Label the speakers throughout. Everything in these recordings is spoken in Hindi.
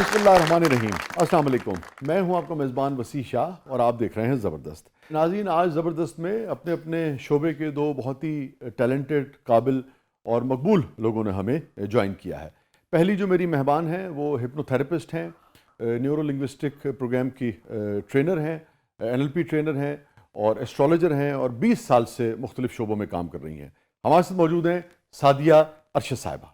Speaker 1: बिस्मिल्लाहिर्रहमानिर्रहीम। अस्सलाम वालेकुम। मैं हूं आपका मेज़बान वसी शाह और आप देख रहे हैं ज़बरदस्त। नाज़रीन, आज ज़बरदस्त में अपने अपने शोबे के दो बहुत ही टैलेंटेड, काबिल और मकबूल लोगों ने हमें ज्वाइन किया है। पहली जो मेरी मेहमान हैं वो हिप्नोथेरेपिस्ट हैं, न्यूरो लिंग्विस्टिक प्रोग्राम की ट्रेनर हैं, NLP ट्रेनर हैं और एस्ट्रोलॉजर हैं और 20 साल से मुख्तलिफ शोबों में काम कर रही हैं। हमारे साथ मौजूद हैं सादिया अरशद साहिबा।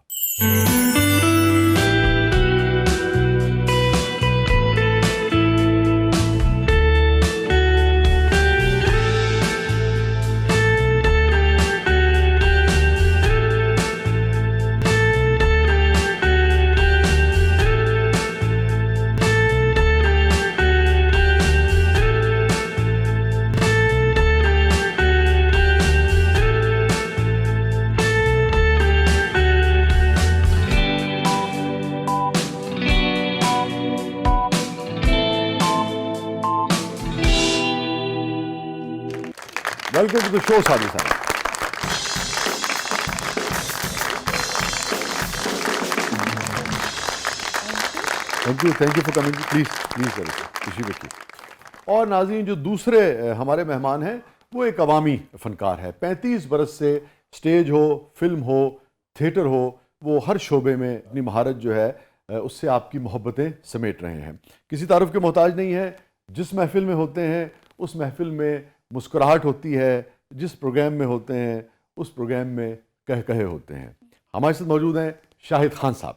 Speaker 1: Welcome to the show Sadia साहब। Thank you for coming. Please खुशी रखिए। और नाज़रीन, जो दूसरे हमारे मेहमान हैं वो एक अवामी फ़नकार है। 35 बरस से स्टेज हो, फिल्म हो, थिएटर हो, वो हर शोबे में अपनी महारत जो है उससे आपकी मोहब्बतें समेट रहे हैं। किसी तारुफ के मोहताज नहीं है। जिस महफिल में होते हैं उस महफिल में मुस्कुराहट होती है, जिस प्रोग्राम में होते हैं उस प्रोग्राम में कह कहे होते हैं। हमारे साथ मौजूद हैं शाहिद खान साहब।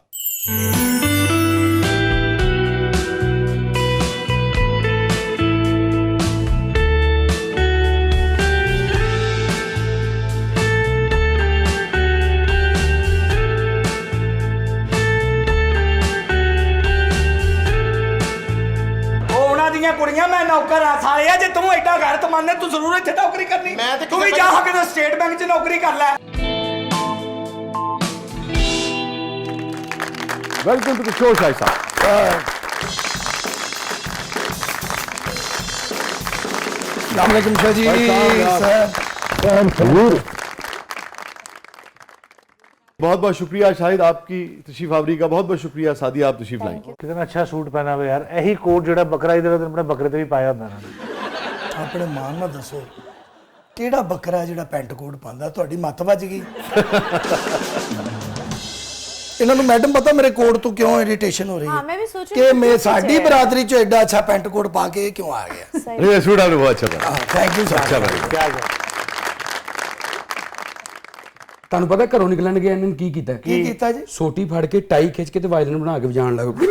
Speaker 2: कुड़ियां मैं नौकर आ साले जे तू एडा गैरतमंद है तू जरूर इत्थे नौकरी करनी। तू भी जा के स्टेट बैंक च नौकरी कर ले।
Speaker 1: Welcome to the show Shahid साहब।
Speaker 2: अस्सलाम वालेकुम शाह जी।
Speaker 1: बहुत बहुत शुक्रिया शाहिद आपकी तशरीफ आवरी का। बहुत बहुत शुक्रिया सादिया, आप तशरीफ लाई।
Speaker 3: कितना अच्छा सूट पहना हुआ यार। यही कोट जो बकरा ईद वाले दिन अपने बकरे ते भी पाया होंदा ना।
Speaker 2: अपने मान नाल दसो किहड़ा बकरा जिहड़ा पैंट कोट पांदा? तुहाडी मत वज गई। इन्हां नूं मैडम पता मेरे कोट तो क्यों इरिटेशन हो रही है?
Speaker 4: हाँ, मैं भी सोच रही
Speaker 2: कि
Speaker 4: हूँ
Speaker 2: मैं
Speaker 4: कुछ
Speaker 2: साडी
Speaker 4: है।
Speaker 2: बरादरी चो एडा अच्छा पैंट कोट पा के क्यों आ गया?
Speaker 1: ये सूट आपने बहुत अच्छा था।
Speaker 2: Thank you sir.
Speaker 1: अच्छा भाई।
Speaker 3: क्या
Speaker 5: ਤੁਹਾਨੂੰ ਪਤਾ ਘਰੋਂ ਨਿਕਲਣ ਗਿਆ ਇਹਨਾਂ ਨੇ ਕੀ ਕੀਤਾ?
Speaker 2: ਕੀ ਕੀਤਾ ਜੀ?
Speaker 5: ਸੋਟੀ ਫੜ ਕੇ ਟਾਈ ਖਿੱਚ ਕੇ ਤੇ ਵਾਇਲਨ ਬਣਾ ਕੇ ਵਜਾਉਣ ਲੱਗ ਪਏ।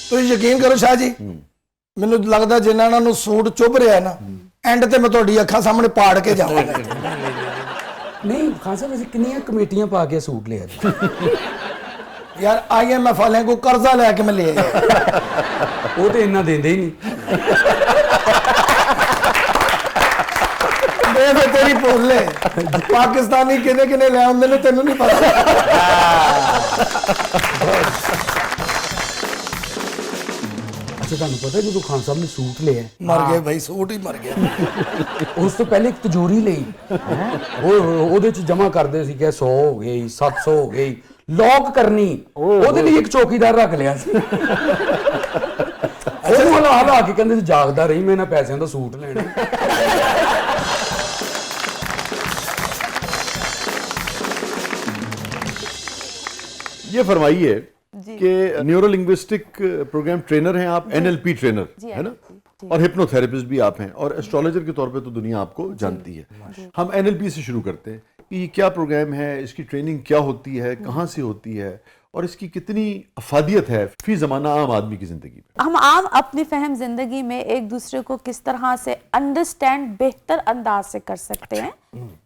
Speaker 2: ਤੁਸੀਂ ਯਕੀਨ ਕਰੋ ਸ਼ਾਹ ਜੀ, ਮੈਨੂੰ ਲੱਗਦਾ ਜਿੰਨਾ ਇਹਨਾਂ ਨੂੰ ਸੂਟ ਚੁੱਭ ਰਿਹਾ ਨਾ, ਐਂਡ ਤੇ ਮੈਂ ਤੁਹਾਡੀ ਅੱਖਾਂ ਸਾਹਮਣੇ ਪਾੜ ਕੇ ਜਾਵਾਂਗਾ।
Speaker 5: ਨਹੀਂ ਖਾਨ ਸਾਹਿਬ, ਅਸੀਂ ਕਿੰਨੀਆਂ ਕਮੇਟੀਆਂ ਪਾ ਕੇ ਸੂਟ ਲਿਆ ਜੀ।
Speaker 2: ਯਾਰ IMF ਵਾਲਿਆਂ ਕੋ ਕਰਜ਼ਾ ਲੈ ਕੇ ਮੈਂ ਲੈ ਆਇਆ।
Speaker 5: ਉਹ ਤੇ ਇੰਨਾ ਦਿੰਦੇ ਹੀ ਨਹੀਂ।
Speaker 2: मैं तेरी भूल पाकिस्तानी किने किने ले आंदे ने तेनू नहीं पता।
Speaker 5: अच्छा, ਤੁਹਾਨੂੰ ਪਤਾ ਜਦੋਂ ਖਾਨ ਸਾਹਿਬ ਨੇ ਸੂਟ ਲਿਆ
Speaker 2: मर गए भाई, सूट ही मर गया।
Speaker 5: ਉਸ ਤੋਂ ਪਹਿਲੇ ਇੱਕ ਤਿਜੋਰੀ ਲਈ ਉਹਦੇ ਚ ਜਮਾ ਕਰਦੇ ਸੀ ਕਿ 100 ਹੋ ਗਈ, 700 ਹੋ ਗਈ, ਲੌਕ ਕਰਨੀ। ਉਹਦੇ ਲਈ ਇੱਕ ਚੌਕੀਦਾਰ ਰੱਖ ਲਿਆ ਸੀ। ਉਹਨੂੰ ਹਲਾ ਕੇ ਕਹਿੰਦੇ ਸੀ ਜਾਗਦਾ ਰਹੀ, ਮੈਂ ਇਹਨਾਂ ਪੈਸਿਆਂ ਦਾ ਸੂਟ ਲੈਣਾ।
Speaker 1: ये फरमाइए कि न्यूरो लिंग्विस्टिक प्रोग्राम ट्रेनर हैं आप, NLP ट्रेनर है ना, और हिप्नोथेरेपिस्ट भी आप हैं और एस्ट्रोलॉजर के तौर पे तो दुनिया आपको जानती है। हम NLP से शुरू करते हैं कि क्या प्रोग्राम है, इसकी ट्रेनिंग क्या होती है, कहाँ से होती है और इसकी कितनी अफादियत है फी ज़माना आम आदमी की ज़िंदगी में।
Speaker 4: हम आम अपनी फहम जिंदगी में एक दूसरे को किस तरह से अंडरस्टैंड बेहतर अंदाज से कर सकते हैं,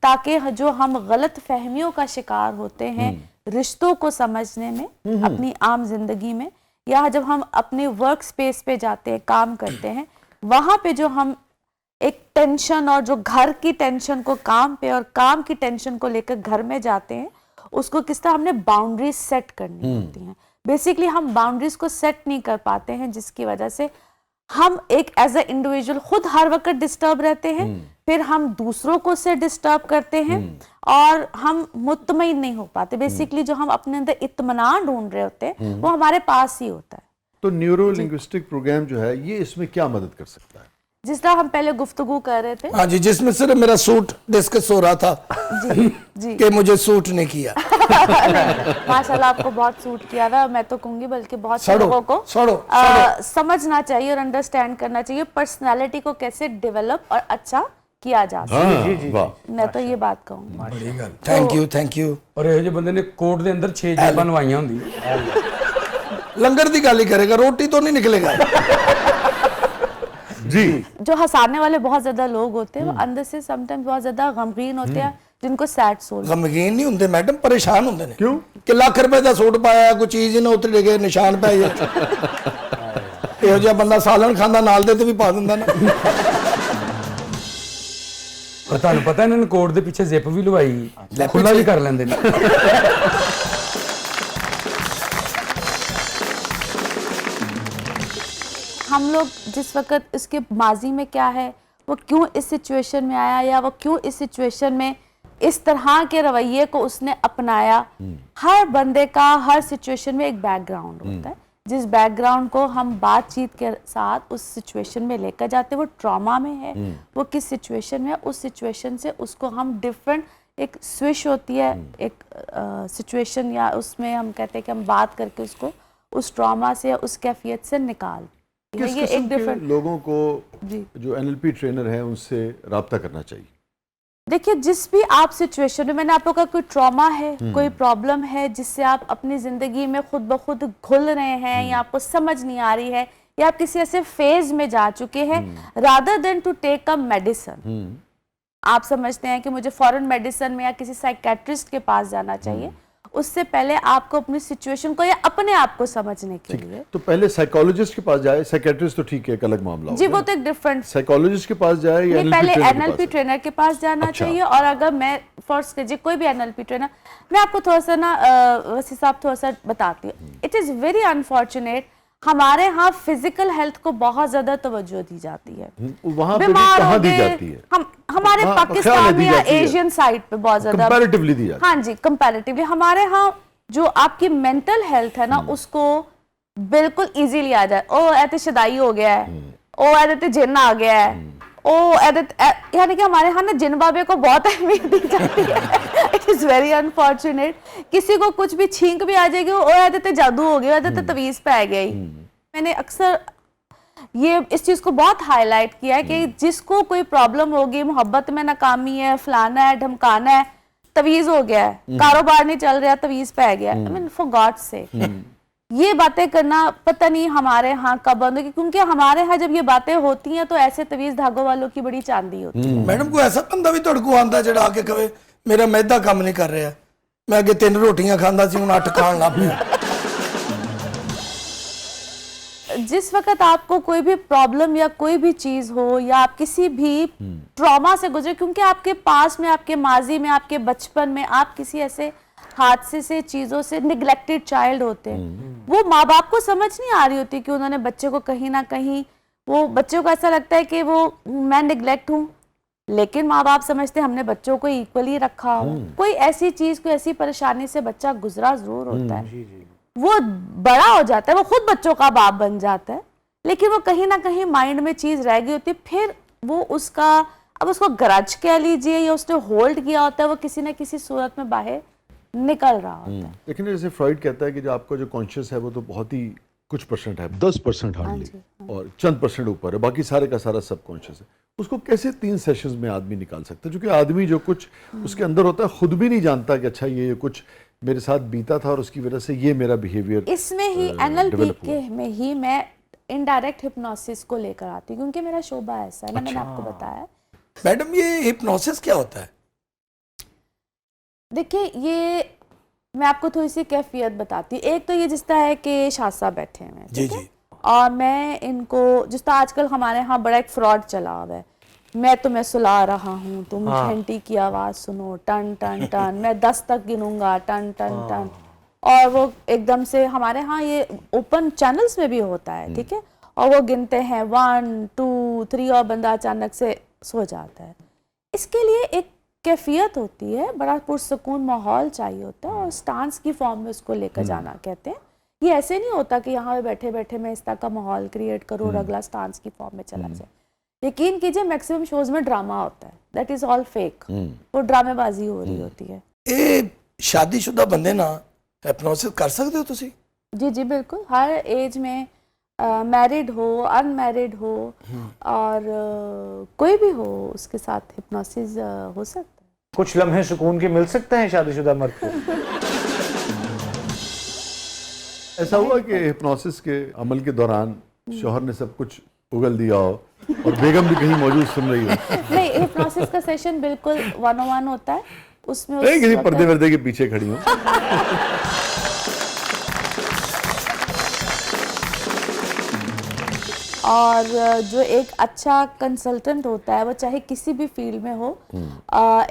Speaker 4: ताकि जो हम गलत फहमियों का शिकार होते हैं रिश्तों को समझने में, अपनी आम जिंदगी में, या जब हम अपने वर्क स्पेस पे जाते हैं, काम करते हैं, वहां पे जो हम एक टेंशन और जो घर की टेंशन को काम पे और काम की टेंशन को लेकर घर में जाते हैं, उसको किस तरह हमने बाउंड्रीज सेट करनी होती हैं। बेसिकली हम बाउंड्रीज को सेट नहीं कर पाते हैं, जिसकी वजह से हम एक एज अ इंडिविजुअल खुद हर वक्त डिस्टर्ब रहते हैं, फिर हम दूसरों को से डिस्टर्ब करते हैं और हम मुतमईन नहीं हो पाते। बेसिकली जो हम अपने अंदर इत्मीनान ढूंढ रहे होते हैं वो हमारे पास ही होता है।
Speaker 1: तो न्यूरो लिंग्विस्टिक प्रोग्राम जो है ये इसमें क्या मदद कर सकता है?
Speaker 4: जिस तरह हम पहले गुफ्तगू कर रहे थे।
Speaker 2: हाँ जी, जिसमें सिर्फ मेरा सूट डिस्कस हो रहा था
Speaker 4: जी जी
Speaker 2: कि मुझे सूट नहीं किया।
Speaker 4: माशाल्लाह आपको बहुत सूट किया था, मैं तो कहूंगी बल्कि बहुत से
Speaker 2: सड़ो,
Speaker 4: लोगों को
Speaker 2: सड़ो,
Speaker 4: समझना चाहिए और अंडरस्टैंड करना चाहिए पर्सनालिटी को कैसे डेवलप और अच्छा किया जा सकता है।
Speaker 1: हाँ, वाह।
Speaker 4: मैं तो ये बात कहूंगी।
Speaker 2: बड़ी गल, थैंक यू, थैंक यू।
Speaker 5: ਔਰ ਇਹੋ ਜਿਹੇ ਬੰਦੇ ਨੇ ਕੋਟ ਦੇ ਅੰਦਰ 6 ਜੇਬਾਂ ਲਵਾਈਆਂ ਹੁੰਦੀ।
Speaker 2: लंगर की गाली करेगा, रोटी तो नहीं निकलेगा।
Speaker 1: जी,
Speaker 4: जो हंसाने वाले बहुत ज्यादा लोग होते हैं वो अंदर से समटाइम्स बहुत ज्यादा गमगीन होते हैं, जिनको सैड सोल।
Speaker 2: गमगीन नहीं होंगे मैडम, परेशान होंगे ने।
Speaker 1: क्यों?
Speaker 2: कि लाख रुपए का सूट पाया, कोई चीज ही ना उतरे गए, निशान पै जाए। ਇਹੋ ਜਿਹਾ ਬੰਦਾ ਸਾਲਣ ਖਾਂਦਾ ਨਾਲ ਦੇ ਤੇ ਵੀ ਪਾ ਦਿੰਦਾ ਨਾ।
Speaker 5: ਪਰ ਤੁਹਾਨੂੰ ਪਤਾ ਇਹਨਾਂ ਨੇ ਕੋਟ ਦੇ ਪਿੱਛੇ ਜ਼ਿਪ ਵੀ ਲਵਾਈ, ਖੁੱਲਾ ਵੀ ਕਰ ਲੈਂਦੇ ਨੇ।
Speaker 4: हम लोग जिस वक्त इसके माजी में क्या है, वो क्यों इस सिचुएशन में आया या वो क्यों इस सिचुएशन में इस तरह के रवैये को उसने अपनाया। हर बंदे का हर सिचुएशन में एक बैकग्राउंड होता है, जिस बैकग्राउंड को हम बातचीत के साथ उस सिचुएशन में लेकर जाते हैं। वो ट्रॉमा में है, वो किस सिचुएशन में है, उस सिचुएशन से उसको हम डिफरेंट एक स्विच होती है, एक सिचुएशन या उसमें हम कहते हैं कि हम बात करके उसको उस ट्रॉमा से या उस कैफियत से निकाल।
Speaker 1: किस
Speaker 4: ये
Speaker 1: किस्म
Speaker 4: एक
Speaker 1: के
Speaker 4: डिफरेंट
Speaker 1: लोगों को
Speaker 4: जी।
Speaker 1: जो एनएलपी ट्रेनर है उनसे राब्ता करना चाहिए?
Speaker 4: देखिए, जिस भी आप सिचुएशन में, मैंने आप लोगों का कोई ट्रॉमा है, कोई प्रॉब्लम है जिससे आप अपनी जिंदगी में खुद ब खुद घुल रहे हैं या आपको समझ नहीं आ रही है या आप किसी ऐसे फेज में जा चुके हैं, rather than to take a medicine, आप समझते हैं कि मुझे फॉरेन मेडिसिन में या किसी साइकेट्रिस्ट के पास जाना चाहिए, उससे पहले आपको अपनी सिचुएशन को या अपने आप को समझने के लिए
Speaker 1: तो पहले साइकोलॉजिस्ट के पास जाए। साइकेट्रिस्ट तो ठीक है, एक अलग मामला
Speaker 4: जी,
Speaker 1: होगा।
Speaker 4: वो तो एक डिफरेंट।
Speaker 1: साइकोलॉजिस्ट के पास जाए या
Speaker 4: नहीं, पहले
Speaker 1: ट्रेनर के
Speaker 4: एनएलपी
Speaker 1: पास?
Speaker 4: ट्रेनर के पास जाना
Speaker 1: अच्छा।
Speaker 4: चाहिए। और अगर मैं फर्स्ट कीजिए कोई भी एनएलपी ट्रेनर, मैं आपको थोड़ा सा ना वसी साहब थोड़ा सा बताती हूँ। इट इज़ वेरी अनफॉर्चुनेट, हमारे यहाँ फिजिकल हेल्थ को बहुत ज्यादा तवज्जो दी जाती है।
Speaker 1: वहाँ पे भी
Speaker 4: बीमार
Speaker 1: कहाँ
Speaker 4: हो
Speaker 1: दी
Speaker 4: गए,
Speaker 1: जाती है?
Speaker 4: हम हमारे
Speaker 1: हाँ,
Speaker 4: पाकिस्तान
Speaker 1: ख्याल
Speaker 4: में
Speaker 1: दी
Speaker 4: या
Speaker 1: जाती है।
Speaker 4: एशियन साइड पे बहुत ज्यादा
Speaker 1: कंपैरेटिवली दी जाती है।
Speaker 4: हाँ जी, कंपैरेटिवली हमारे यहाँ जो आपकी मेंटल हेल्थ है ना उसको बिल्कुल इजीली आ जाए। ओ ऐसे शदाई हो गया है, ओ ऐसे जिन्न आ गया है, ओ यानी कि हमारे यहाँ ना जिन बाबे को बहुत अहमियत दी जाती है। It is very unfortunate. किसी को कुछ भी छींक भी आ जाएगी, ओ ऐसे जादू हो गया, ऐसे तवीज़ पे आ गई। मैंने अक्सर ये इस चीज़ को बहुत हाईलाइट किया है कि जिसको कोई प्रॉब्लम होगी, मोहब्बत में नाकामी है, फलाना है, ढमकाना है, तवीज़ हो गया है, कारोबार नहीं चल रहा, तवीज़ पे आ गया। आई मीन फॉर गॉड से ये बातें करना पता नहीं हमारे यहाँ कब बंद होगी, क्योंकि हमारे यहाँ जब ये बातें होती हैं तो ऐसे तवीज़ धागों वालों की बड़ी चांदी होती है।
Speaker 2: मैडम कोई ऐसा बंदा भी तुहाडे कोल आंदा जिहड़ा आके कहे मेरा मैदा काम नहीं कर रहा, मैं अगे 3 रोटियां खांदा सी, हुण 8 खाण लग पिया।
Speaker 4: जिस वक्त आपको कोई भी प्रॉब्लम या कोई भी चीज हो या आप किसी भी ट्रॉमा से गुजरे, क्योंकि आपके पास में, आपके माजी में, आपके बचपन में आप किसी ऐसे हादसे से, चीजों से निगलेक्टेड चाइल्ड होते हैं, वो माँ बाप को समझ नहीं आ रही होती कि उन्होंने बच्चे को कहीं ना कहीं, वो बच्चों को ऐसा लगता है कि वो मैं निगलेक्ट हूँ, लेकिन माँ बाप समझते हैं हमने बच्चों को इक्वली रखा हो। कोई ऐसी चीज, कोई ऐसी परेशानी से बच्चा गुजरा जरूर होता है, वो बड़ा हो जाता है, वो खुद बच्चों का बाप बन जाता है, लेकिन वो कहीं ना कहीं माइंड में चीज रह गई होती है। फिर वो उसका, अब उसको गरज कह लीजिए या उसने होल्ड किया होता है, वो किसी न किसी सूरत में बाहर निकल रहा होता है।
Speaker 1: लेकिन जैसे फ्रॉइड कहता है कि जो आपका जो कॉन्शियस है वो तो बहुत ही कुछ परसेंट है, 10% हार्डली, और चंद % ऊपर है, बाकी सारे का सारा सब कॉन्शियस है। उसको कैसे 3 सेशंस में आदमी निकाल सकता है? क्योंकि आदमी जो कुछ उसके अंदर होता है खुद भी नहीं जानता कि अच्छा ये कुछ मेरे साथ बीता था और उसकी वजह से ये मेरा बिहेवियर।
Speaker 4: इसमें ही एनएलपी के में ही मैं इनडायरेक्ट हिप्नोसिस को लेकर आती हूँ, क्योंकि मेरा शोबा ऐसा है ना, मैंने आपको बताया।
Speaker 2: मैडम ये हिप्नोसिस क्या होता है?
Speaker 4: देखिए, ये मैं आपको थोड़ी सी कैफियत बताती हूँ। एक तो ये जिस तरह है कि शाह साहब बैठे हैं,
Speaker 2: जी
Speaker 4: ठीक है?
Speaker 2: जी।
Speaker 4: और मैं इनको, जिस तरह आजकल हमारे यहाँ बड़ा एक फ्रॉड चला हुआ है, मैं तुम्हें सुला रहा हूँ, तुम घंटी की आवाज सुनो, टन टन टन, मैं 10 तक गिनूंगा, टन टन टन, और वो एकदम से हमारे यहाँ ये ओपन चैनल्स में भी होता है, ठीक है? और वो गिनते हैं 1 2 3 और बंदा अचानक से सो जाता है। इसके लिए एक कैफियत होती है, बड़ा पुरसकून माहौल चाहिए होता है और स्टांस की फॉर्म में उसको लेकर जाना कहते हैं। ये ऐसे नहीं होता कि यहाँ पे बैठे बैठे मैं इस तरह का माहौल क्रिएट करूँ और अगला स्टांस की फॉर्म में चला जाए। यकीन कीजिए मैक्सिमम शोज में ड्रामा होता है, दैट इज ऑल फेक, वो ड्रामेबाजी हो रही होती है।
Speaker 2: ਇਹ ਸ਼ਾਦੀशुदा ਬੰਦੇ ਨਾਲ ਹਿਪਨੋਸਿਸ ਕਰ ਸਕਦੇ ਹੋ ਤੁਸੀਂ?
Speaker 4: जी जी बिल्कुल, हर एज में मैरिड हो अनमैरिड हो और कोई भी हो उसके साथ हिप्नोसिस हो सकता है।
Speaker 3: कुछ लम्हे सुकून के मिल सकते हैं शादीशुदा मर्द को।
Speaker 1: ऐसा हुआ कि हिप्नोसिस के अमल के दौरान शौहर ने सब कुछ उगल दिया हो और बेगम भी कहीं मौजूद सुन रही हो?
Speaker 4: नहीं, हिप्नोसिस का सेशन बिल्कुल 1-on-1 होता है, उसमें
Speaker 1: नहीं, किसी पर्दे वर्दे के पीछे खड़ी हो।
Speaker 4: और जो एक अच्छा कंसल्टेंट होता है वो चाहे किसी भी फील्ड में हो,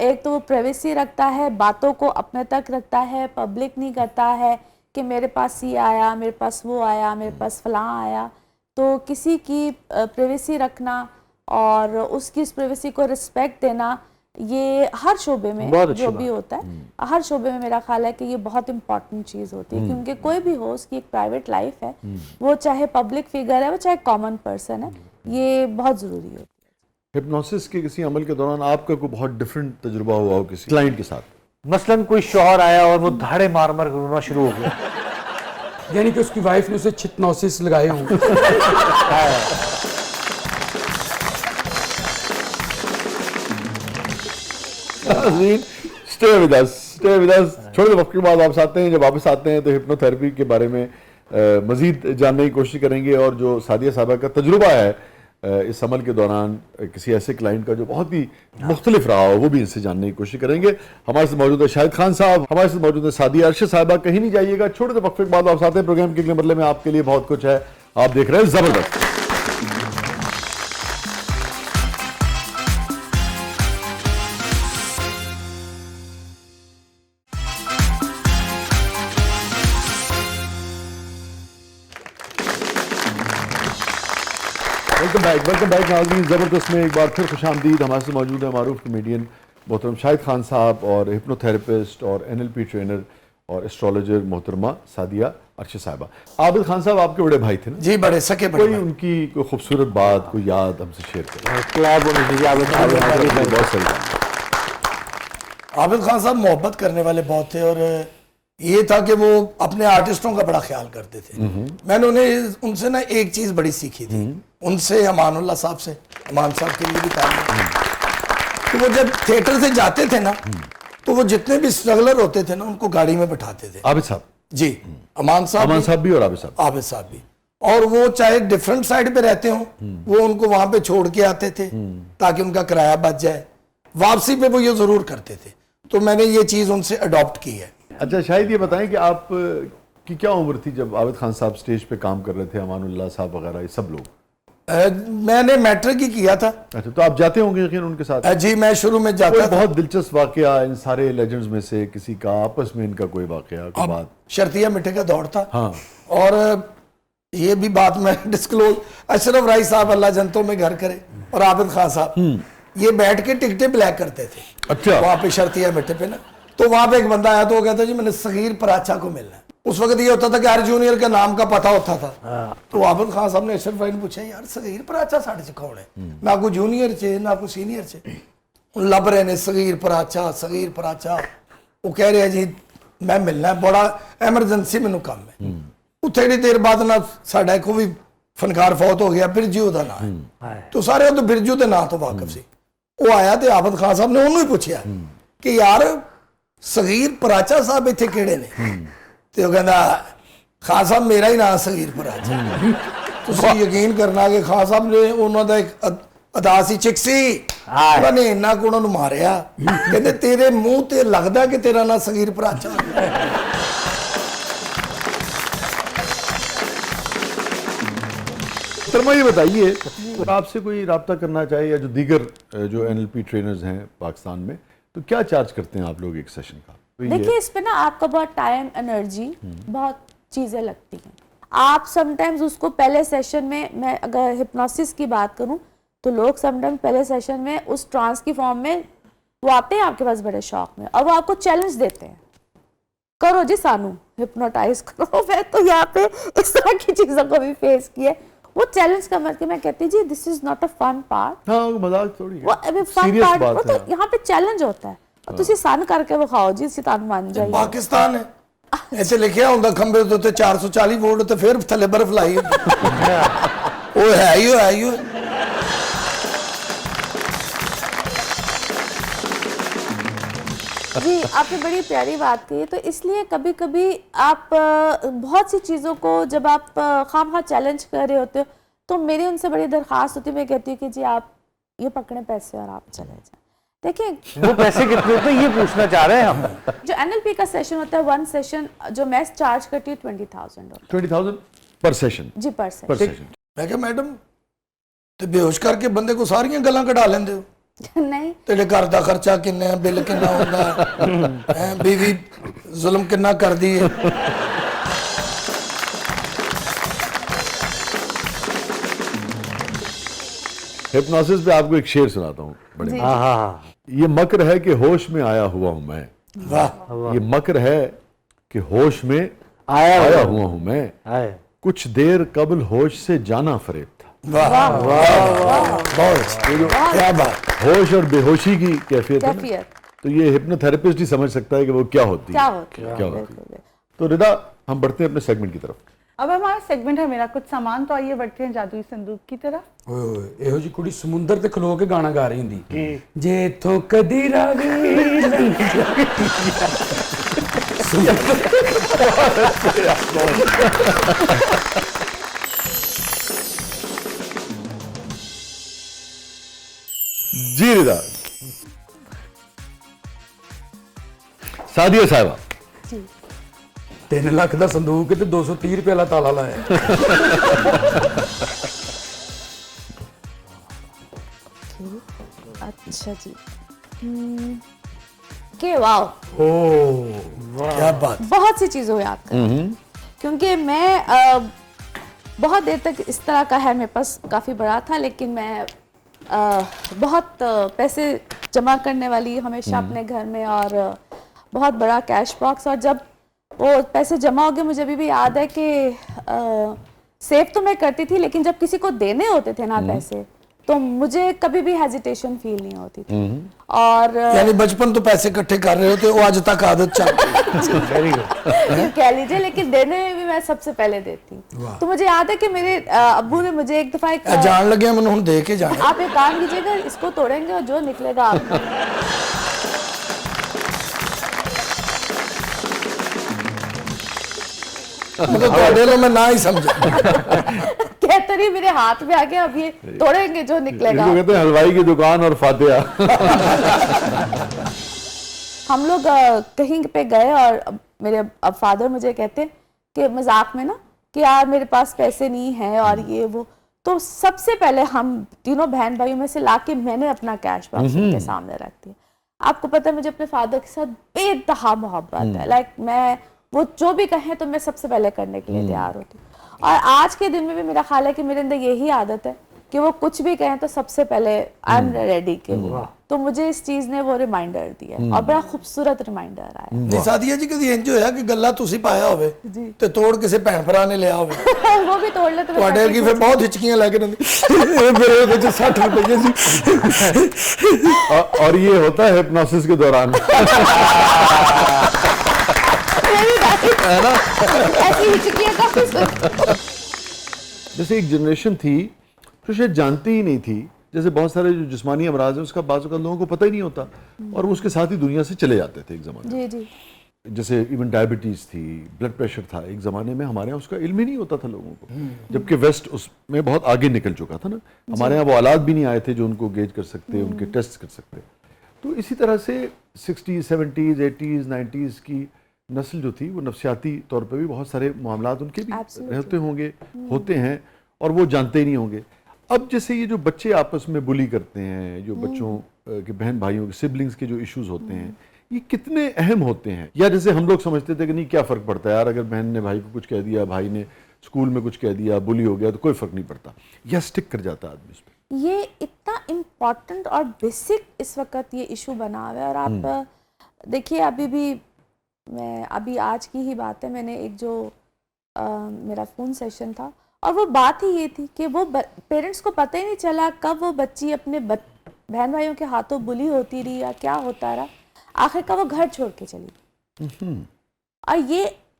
Speaker 4: एक तो वो प्राइवेसी रखता है, बातों को अपने तक रखता है, पब्लिक नहीं करता है कि मेरे पास ये आया, मेरे पास वो आया, मेरे पास फलां आया। तो किसी की प्राइवेसी रखना और उसकी उस प्राइवेसी को रिस्पेक्ट देना, ये हर शोबे में जो भी होता है, हर शोबे में मेरा ख्याल है कि ये बहुत इंपॉर्टेंट चीज़ होती है, क्योंकि कोई भी हो उसकी एक प्राइवेट लाइफ है, वो चाहे पब्लिक फिगर है, वो चाहे कॉमन पर्सन है, ये बहुत ज़रूरी होती है।
Speaker 1: हिप्नोसिस के किसी अमल के दौरान आपका कोई बहुत डिफरेंट तजुर्बा हुआ हो किसी क्लाइंट के साथ?
Speaker 3: मसलन कोई शौहर आया और वो धाड़े मार मार रोना शुरू हो गया,
Speaker 5: यानी कि उसकी वाइफ ने उसे छिटनोसिस लगाए हों।
Speaker 1: Stay with us. थोड़े वक्त के बाद वापस आते हैं। जब वापस आते हैं तो हिप्नोथेरेपी के बारे में मजीद जानने की कोशिश करेंगे और जो सादिया साहबा का तजुर्बा है इस अमल के दौरान किसी ऐसे क्लाइंट का जो बहुत ही मुख्तलिफ रहा हो, वो भी इनसे जानने की कोशिश करेंगे। हमारे साथ मौजूद है शाहिद खान साहब, हमारे साथ मौजूद है सादिया अरशद साहबा। कहीं नहीं जाइएगा, छोटे से वक्फे के बाद वापस आते हैं। प्रोग्राम के अगले मरले में आपके लिए बहुत कुछ है, आप देख रहे हैं जबरदस्त। वेलकम बैक नाज़रीन। ज़बरदस्त में एक बार फिर खुशामदीद। हमारे से मौजूद है मारूफ कमेडियन मोहतरम शाहिद खान साहब और हिप्नोथेरेपिस्ट और NLP ट्रेनर और एस्ट्रोलॉजर मोहतरमा सादिया अरशद साहिबा। आबिद खान साहब आपके बड़े भाई थे ना?
Speaker 2: जी, बड़े सके बड़े
Speaker 1: कोई
Speaker 2: भाई।
Speaker 1: उनकी कोई खूबसूरत बात, कोई याद हमसे शेयर करें।
Speaker 3: क्लैब होनी चाहिए
Speaker 1: बहुत सही बात।
Speaker 2: आबिद खान साहब मोहब्बत करने वाले बहुत थे और ये था कि वो अपने आर्टिस्टों का बड़ा ख्याल करते थे। मैंने उनसे ना एक चीज़ बड़ी सीखी थी, उनसे अमानुल्लाह साहब से, अमान साहब के लिए भी तारीफ। तो वो जब थिएटर से जाते थे ना, तो वो जितने भी स्ट्रगलर होते थे ना उनको गाड़ी में बैठाते थे।
Speaker 1: आबिद साहब
Speaker 2: जी, अमान साहब
Speaker 1: भी और आबिद साहब
Speaker 2: भी। और वो चाहे डिफरेंट साइड पे रहते हों, वो उनको वहां पे छोड़ के आते थे ताकि उनका किराया बच जाए। वापसी पे वो ये जरूर करते थे। तो मैंने ये चीज़ उनसे अडॉप्ट की है।
Speaker 1: अच्छा शायद ये बताएं कि आप की क्या उम्र थी जब आबिद खान साहब स्टेज पे काम कर रहे थे, अमानुल्लाह साहब वगैरह ये सब लोग?
Speaker 2: मैंने मैट्रिक ही किया था।
Speaker 1: अच्छा, तो आप जाते होंगे यकीन उनके साथ?
Speaker 2: जी, मैं शुरू में जाता
Speaker 1: कोई
Speaker 2: था।
Speaker 1: बहुत दिलचस्प वाकया इन सारे लेजेंड्स में से किसी का आपस में इनका कोई वाकया, कोई बात?
Speaker 2: शर्तिया मिठे का दौर था।
Speaker 1: हाँ।
Speaker 2: और ये भी बात मैं डिस्क्लोज, अशरफ राय साहब अल्लाह जनतों में घर करे और आबिद खान साहब ये बैठ के टिकटें ब्लैक करते थे।
Speaker 1: अच्छा।
Speaker 2: वहां पे शर्तिया मिठे पे ना, तो वहां पे एक बंदा आया तो वो कहता जी मैंने सगीर पराचा को मिलना है। उस वक्त ये होता था कि हर जूनियर का नाम का पता होता था। तो आबिद खान साहब ने अशरफ भाई ने पूछा यार सगीर पराचा साढ़े से कौन है? ना कोई जूनियर चे ना कोई सीनियर चे। लब रहे ने सगीर पराचा। वो कह रहे हैं जी मैं मिलना है, बड़ा एमरजेंसी मैनू काम है। वो थोड़ी देर बाद ना साढ़ा को भी फनकार फौत हो गया, बिरजू का नाम है। तो सारे तो बिरजू के नाम तो वाकिफ से। वो आया तो आबिद खान साहब ने उन्होंने पूछा कि यार सगीर पराचा साहब इतने केड़े ने? तो कहना खान साहब मेरा ही नाम सगीर पराचा। तुम यकीन करना कि खान साहब ने उन्होंने एक अदा सी चिकसी उन्होंने इन्ना को उन्होंने मारिया, कहते तेरे मुंह ते लगता कि तेरा नाम सगीर पराचा।
Speaker 1: शर्मा ये बताइए, आपसे कोई राब्ता करना चाहे या जो दीगर जो NLP ट्रेनर्स हैं पाकिस्तान में, तो क्या चार्ज करते हैं आप लोग एक सेशन का? तो
Speaker 4: देखिए इस पे ना आपका बहुत टाइम, एनर्जी, बहुत चीज़ें लगती हैं। आप समटाइम्स उसको पहले सेशन में, मैं अगर हिप्नोसिस की बात करूं तो लोग समटाइम्स पहले सेशन में उस ट्रांस की फॉर्म में वो आते हैं आपके पास बड़े शौक में, और वो आपको चैलेंज देते हैं, करो जी सानू हिप्नोटाइज करो। मैं तो यहाँ पे इस तरह की चीजों को भी फेस किया, वो चैलेंज का मतलब मैं कहती जी this is not a fun part,
Speaker 1: हाँ वो मजाक थोड़ी है,
Speaker 4: वो फन
Speaker 1: सीरियस
Speaker 4: पार्ट,
Speaker 1: बात
Speaker 4: वो
Speaker 1: है।
Speaker 4: तो यहाँ पे चैलेंज होता है, और तुसी सन करके वो खाओ जी, सितान मान जाइए।
Speaker 2: पाकिस्तान है ऐसे लिखिਆ ਹੁੰਦਾ ਖੰਬੇ ਦੇ ਉੱਤੇ 440 ਵੋਲਟ ਤੇ ਫਿਰ ਥੱਲੇ ਬਰਫ਼ ਲਾਈ ਉਹ ਹੈ ਹੀ ਉਹ
Speaker 4: जी आपने बड़ी प्यारी बात कही। तो इसलिए कभी कभी आप बहुत सी चीज़ों को जब आप खामखा चैलेंज कर रहे होते हो, तो मेरी उनसे बड़ी दरख्वास्त होती है, मैं कहती हूँ कि जी आप ये पकड़े पैसे और आप चले जाएं। देखिए
Speaker 3: वो पैसे कितने होते हैं ये पूछना चाह रहे हैं हम।
Speaker 4: जो NLP का सेशन होता है, वन सेशन जो मैं चार्ज करती हूँ 20,000 होता
Speaker 1: 20,000 पर सेशन,
Speaker 4: है जी, पर
Speaker 1: पर
Speaker 4: सेशन।
Speaker 1: सेशन।
Speaker 2: ਮੈਂ ਕਿਹਾ ਮੈਡਮ ਤੇ ਬੇਹੋਸ਼ ਕਰਕੇ ਬੰਦੇ ਕੋ ਸਾਰੀਆਂ ਗੱਲਾਂ ਕਢਾ ਲੈਂਦੇ ਹੋ
Speaker 4: नहीं,
Speaker 2: ਤੇਰੇ ਘਰ ਦਾ ਖਰਚਾ ਕਿੰਨਾ ਹੈ ਬਿੱਲ ਕਿੰਨਾ ਹੁੰਦਾ ਹੈ ਬੀਵੀ ਜ਼ੁਲਮ ਕਿੰਨਾ ਕਰਦੀ ਹੈ
Speaker 1: हिप्नोसिस पे आपको एक शेर सुनाता हूँ बड़े।
Speaker 3: हाँ हाँ हाँ,
Speaker 1: ये मक्र है कि होश में आया हुआ हूँ मैं,
Speaker 2: ਵਾਹ
Speaker 1: ये मक्र है कि होश में
Speaker 3: आया
Speaker 1: आया हुआ हूँ मैं,
Speaker 3: आए
Speaker 1: कुछ देर कबल होश से जाना फरेब था।
Speaker 2: ਵਾਹ ਬਹੁਤ क्या बात
Speaker 1: होश और बेहोशी की कैफियत है ना,
Speaker 4: कैफियत
Speaker 1: तो ये हिप्नोथेरेपिस्ट ही समझ सकता है कि वो क्या होती
Speaker 4: क्या
Speaker 1: है।
Speaker 4: होती है,
Speaker 1: क्या होती है।
Speaker 4: बिल्कुल, बिल्कुल।
Speaker 1: तो रिदा हम बढ़ते हैं अपने सेगमेंट की तरफ।
Speaker 6: अब हमारा सेगमेंट है मेरा कुछ सामान, तो आइए बढ़ते हैं जादुई संदूक की तरफ।
Speaker 5: ਓਏ ਹੋਏ ਇਹੋ ਜੀ ਕੁੜੀ ਸਮੁੰਦਰ ਤੇ ਖਲੋ ਕੇ ਗਾਣਾ ਗਾ ਰਹੀ ਹੁੰਦੀ ਜੇ ਇਥੋਂ ਕਦੀ ਰਾਵੀ ਲੰਘ ਜਾਵੇ।
Speaker 1: जी रिदा, सादिया साहिबा,
Speaker 5: 3 ਲੱਖ ਦਾ ਸੰਦੂਕ ਤੇ 230 ਰੁਪਏ ਵਾਲਾ ਤਾਲਾ ਲਾਇਆ।
Speaker 4: अच्छा जी, के वाओ,
Speaker 2: क्या बात
Speaker 4: बहुत सी चीज़ों को याद कर, क्योंकि मैं बहुत देर तक इस तरह का है, मेरे पास काफ़ी बड़ा था, लेकिन मैं बहुत पैसे जमा करने वाली हमेशा अपने घर में, और बहुत बड़ा कैश बॉक्स, और जब वो पैसे जमा हो गए, मुझे अभी भी याद है कि सेव तो मैं करती थी, लेकिन जब किसी को देने होते थे ना पैसे, तो मुझे कभी भी हेजिटेशन फील नहीं होती थी। और
Speaker 2: यानी बचपन तो पैसे इकट्ठे कर रहे होते वो आज तक आदत चल रही है
Speaker 3: वेरी गुड।
Speaker 4: ये कह लीजिए, लेकिन देने में भी मैं सबसे पहले देती हूँ। तो मुझे याद है कि मेरे अब्बू ने मुझे एक दफा
Speaker 2: जान लगे मैंने हुन दे के जाना
Speaker 4: आप एक काम कीजिएगा, इसको तोड़ेंगे और जो निकलेगा आप
Speaker 2: मतलब ਤੁਹਾਡੇ ਲਈ मैं ना ही समझा
Speaker 4: कहते नहीं मेरे हाथ में आ गया, अब ये तोड़ेंगे जो निकलेगा।
Speaker 1: इनको कहते हैं हलवाई की दुकान और फातिहा।
Speaker 4: हम लोग कहीं पे गए, और मेरे अब फादर मुझे कहते कि मजाक में ना कि यार मेरे पास पैसे नहीं है और ये वो, तो सबसे पहले हम तीनों बहन भाइयों में से लाके मैंने अपना कैश बॉक्स उनके सामने रख दिया। आपको पता है मुझे अपने फादर के साथ बेतहा मोहब्बत है, लाइक मैं वो जो भी कहें तो मैं सबसे पहले करने के लिए तैयार होती हूँ। और आज के दिन में भी मेरा ख्याल है कि मेरे अंदर यही आदत है कि वो कुछ भी कहें तो सबसे पहले आई एम रेडी के लिए। तो मुझे इस चीज ने वो रिमाइंडर दिया, और बड़ा खूबसूरत रिमाइंडर आया।
Speaker 2: ਨਹੀਂ ਸਾਦੀਆ ਜੀ ਕਦੀ ਇੰਜ ਹੋਇਆ ਕਿ ਗੱਲਾਂ ਤੁਸੀਂ ਪਾਇਆ ਹੋਵੇ ਤੇ ਤੋੜ ਕਿਸੇ ਭੈਣ ਭਰਾ ਨੇ ਲਿਆ ਹੋਵੇ
Speaker 4: वो भी तोड़ ले तो मैं
Speaker 2: ਤੁਹਾਡੇ
Speaker 4: काफी
Speaker 2: ਵਰਗੀ ਫਿਰ ਬਹੁਤ ਹਿਚਕੀਆਂ ਲੈ ਕੇ ਰਹਿੰਦੀ ਇਹ ਮੇਰੇ ਉਹਦੇ ਚ 60 ਰੁਪਏ ਸੀ
Speaker 1: और ये होता है हिप्नोसिस के दौरान।
Speaker 4: ऐसी हिचकियां काफी सुन-
Speaker 1: जैसे एक जनरेशन थी जो शायद जानती ही नहीं थी, जैसे बहुत सारे जो जिस्मानी अमराज है उसका बाज़ औक़ात लोगों को पता ही नहीं होता, और वो उसके साथ ही दुनिया से चले जाते थे एक ज़माने में।
Speaker 4: जी जी,
Speaker 1: जैसे इवन डायबिटीज़ थी, ब्लड प्रेशर था, एक ज़माने में हमारे यहाँ उसका इल्म ही नहीं होता था लोगों को, जबकि वेस्ट उसमें बहुत आगे निकल चुका था ना। हमारे यहाँ वो औलाद भी नहीं आए थे जो उनको गेज कर सकते, उनके टेस्ट कर सकते। तो इसी तरह से 60s 70s 80s 90s की नस्ल जो थी वो नफ्सियाती तौर पे भी बहुत सारे मामलात उनके भी
Speaker 4: Absolutely.
Speaker 1: रहते होंगे, होते हैं, और वो जानते ही नहीं होंगे। अब जैसे ये जो बच्चे आपस में बुली करते हैं, जो बच्चों के बहन भाइयों के सिबलिंग्स के जो इश्यूज होते हैं, ये कितने अहम होते हैं? या जैसे हम लोग समझते थे कि नहीं क्या फ़र्क पड़ता है यार, अगर बहन ने भाई को कुछ कह दिया, भाई ने स्कूल में कुछ कह दिया, बुली हो गया तो कोई फ़र्क नहीं पड़ता, या स्टिक कर जाता है आदमी उस पर?
Speaker 4: ये इतना इम्पॉर्टेंट और बेसिक इस वक्त ये इशू बना हुआ है। और आप देखिए, अभी आज की ही बात है, मैंने एक जो मेरा फ़ोन सेशन था, और वो बात ही ये थी कि वो पेरेंट्स को पता ही नहीं चला कब वो बच्ची अपने बहन भाइयों के हाथों बुली होती रही या क्या होता रहा, आखिर का वो घर छोड़ के चली। और